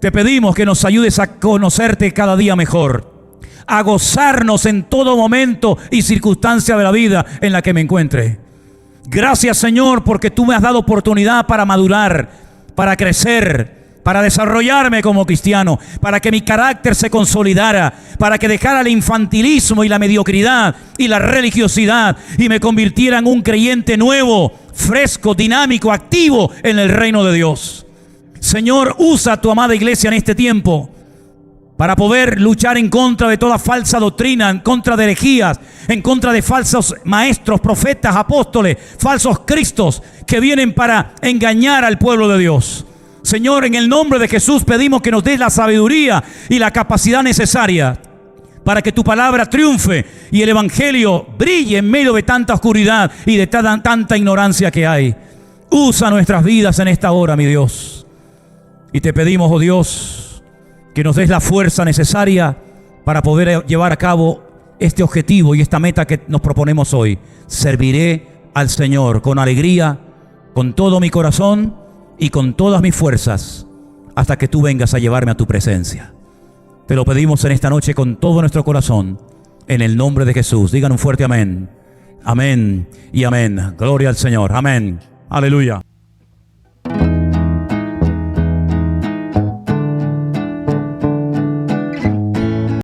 te pedimos que nos ayudes a conocerte cada día mejor, a gozarnos en todo momento y circunstancia de la vida en la que me encuentre. Gracias, Señor, porque tú me has dado oportunidad para madurar, para crecer, para desarrollarme como cristiano, para que mi carácter se consolidara, para que dejara el infantilismo y la mediocridad y la religiosidad y me convirtiera en un creyente nuevo, fresco, dinámico, activo en el reino de Dios. Señor, usa a tu amada iglesia en este tiempo para poder luchar en contra de toda falsa doctrina, en contra de herejías, en contra de falsos maestros, profetas, apóstoles, falsos cristos que vienen para engañar al pueblo de Dios. Señor, en el nombre de Jesús pedimos que nos des la sabiduría y la capacidad necesaria para que tu palabra triunfe y el evangelio brille en medio de tanta oscuridad y de tanta ignorancia que hay. Usa nuestras vidas en esta hora, mi Dios. Y te pedimos, oh Dios, que nos des la fuerza necesaria para poder llevar a cabo este objetivo y esta meta que nos proponemos hoy. Serviré al Señor con alegría, con todo mi corazón y con todas mis fuerzas, hasta que tú vengas a llevarme a tu presencia. Te lo pedimos en esta noche con todo nuestro corazón, en el nombre de Jesús. Digan un fuerte amén. Amén y amén. Gloria al Señor. Amén. Aleluya.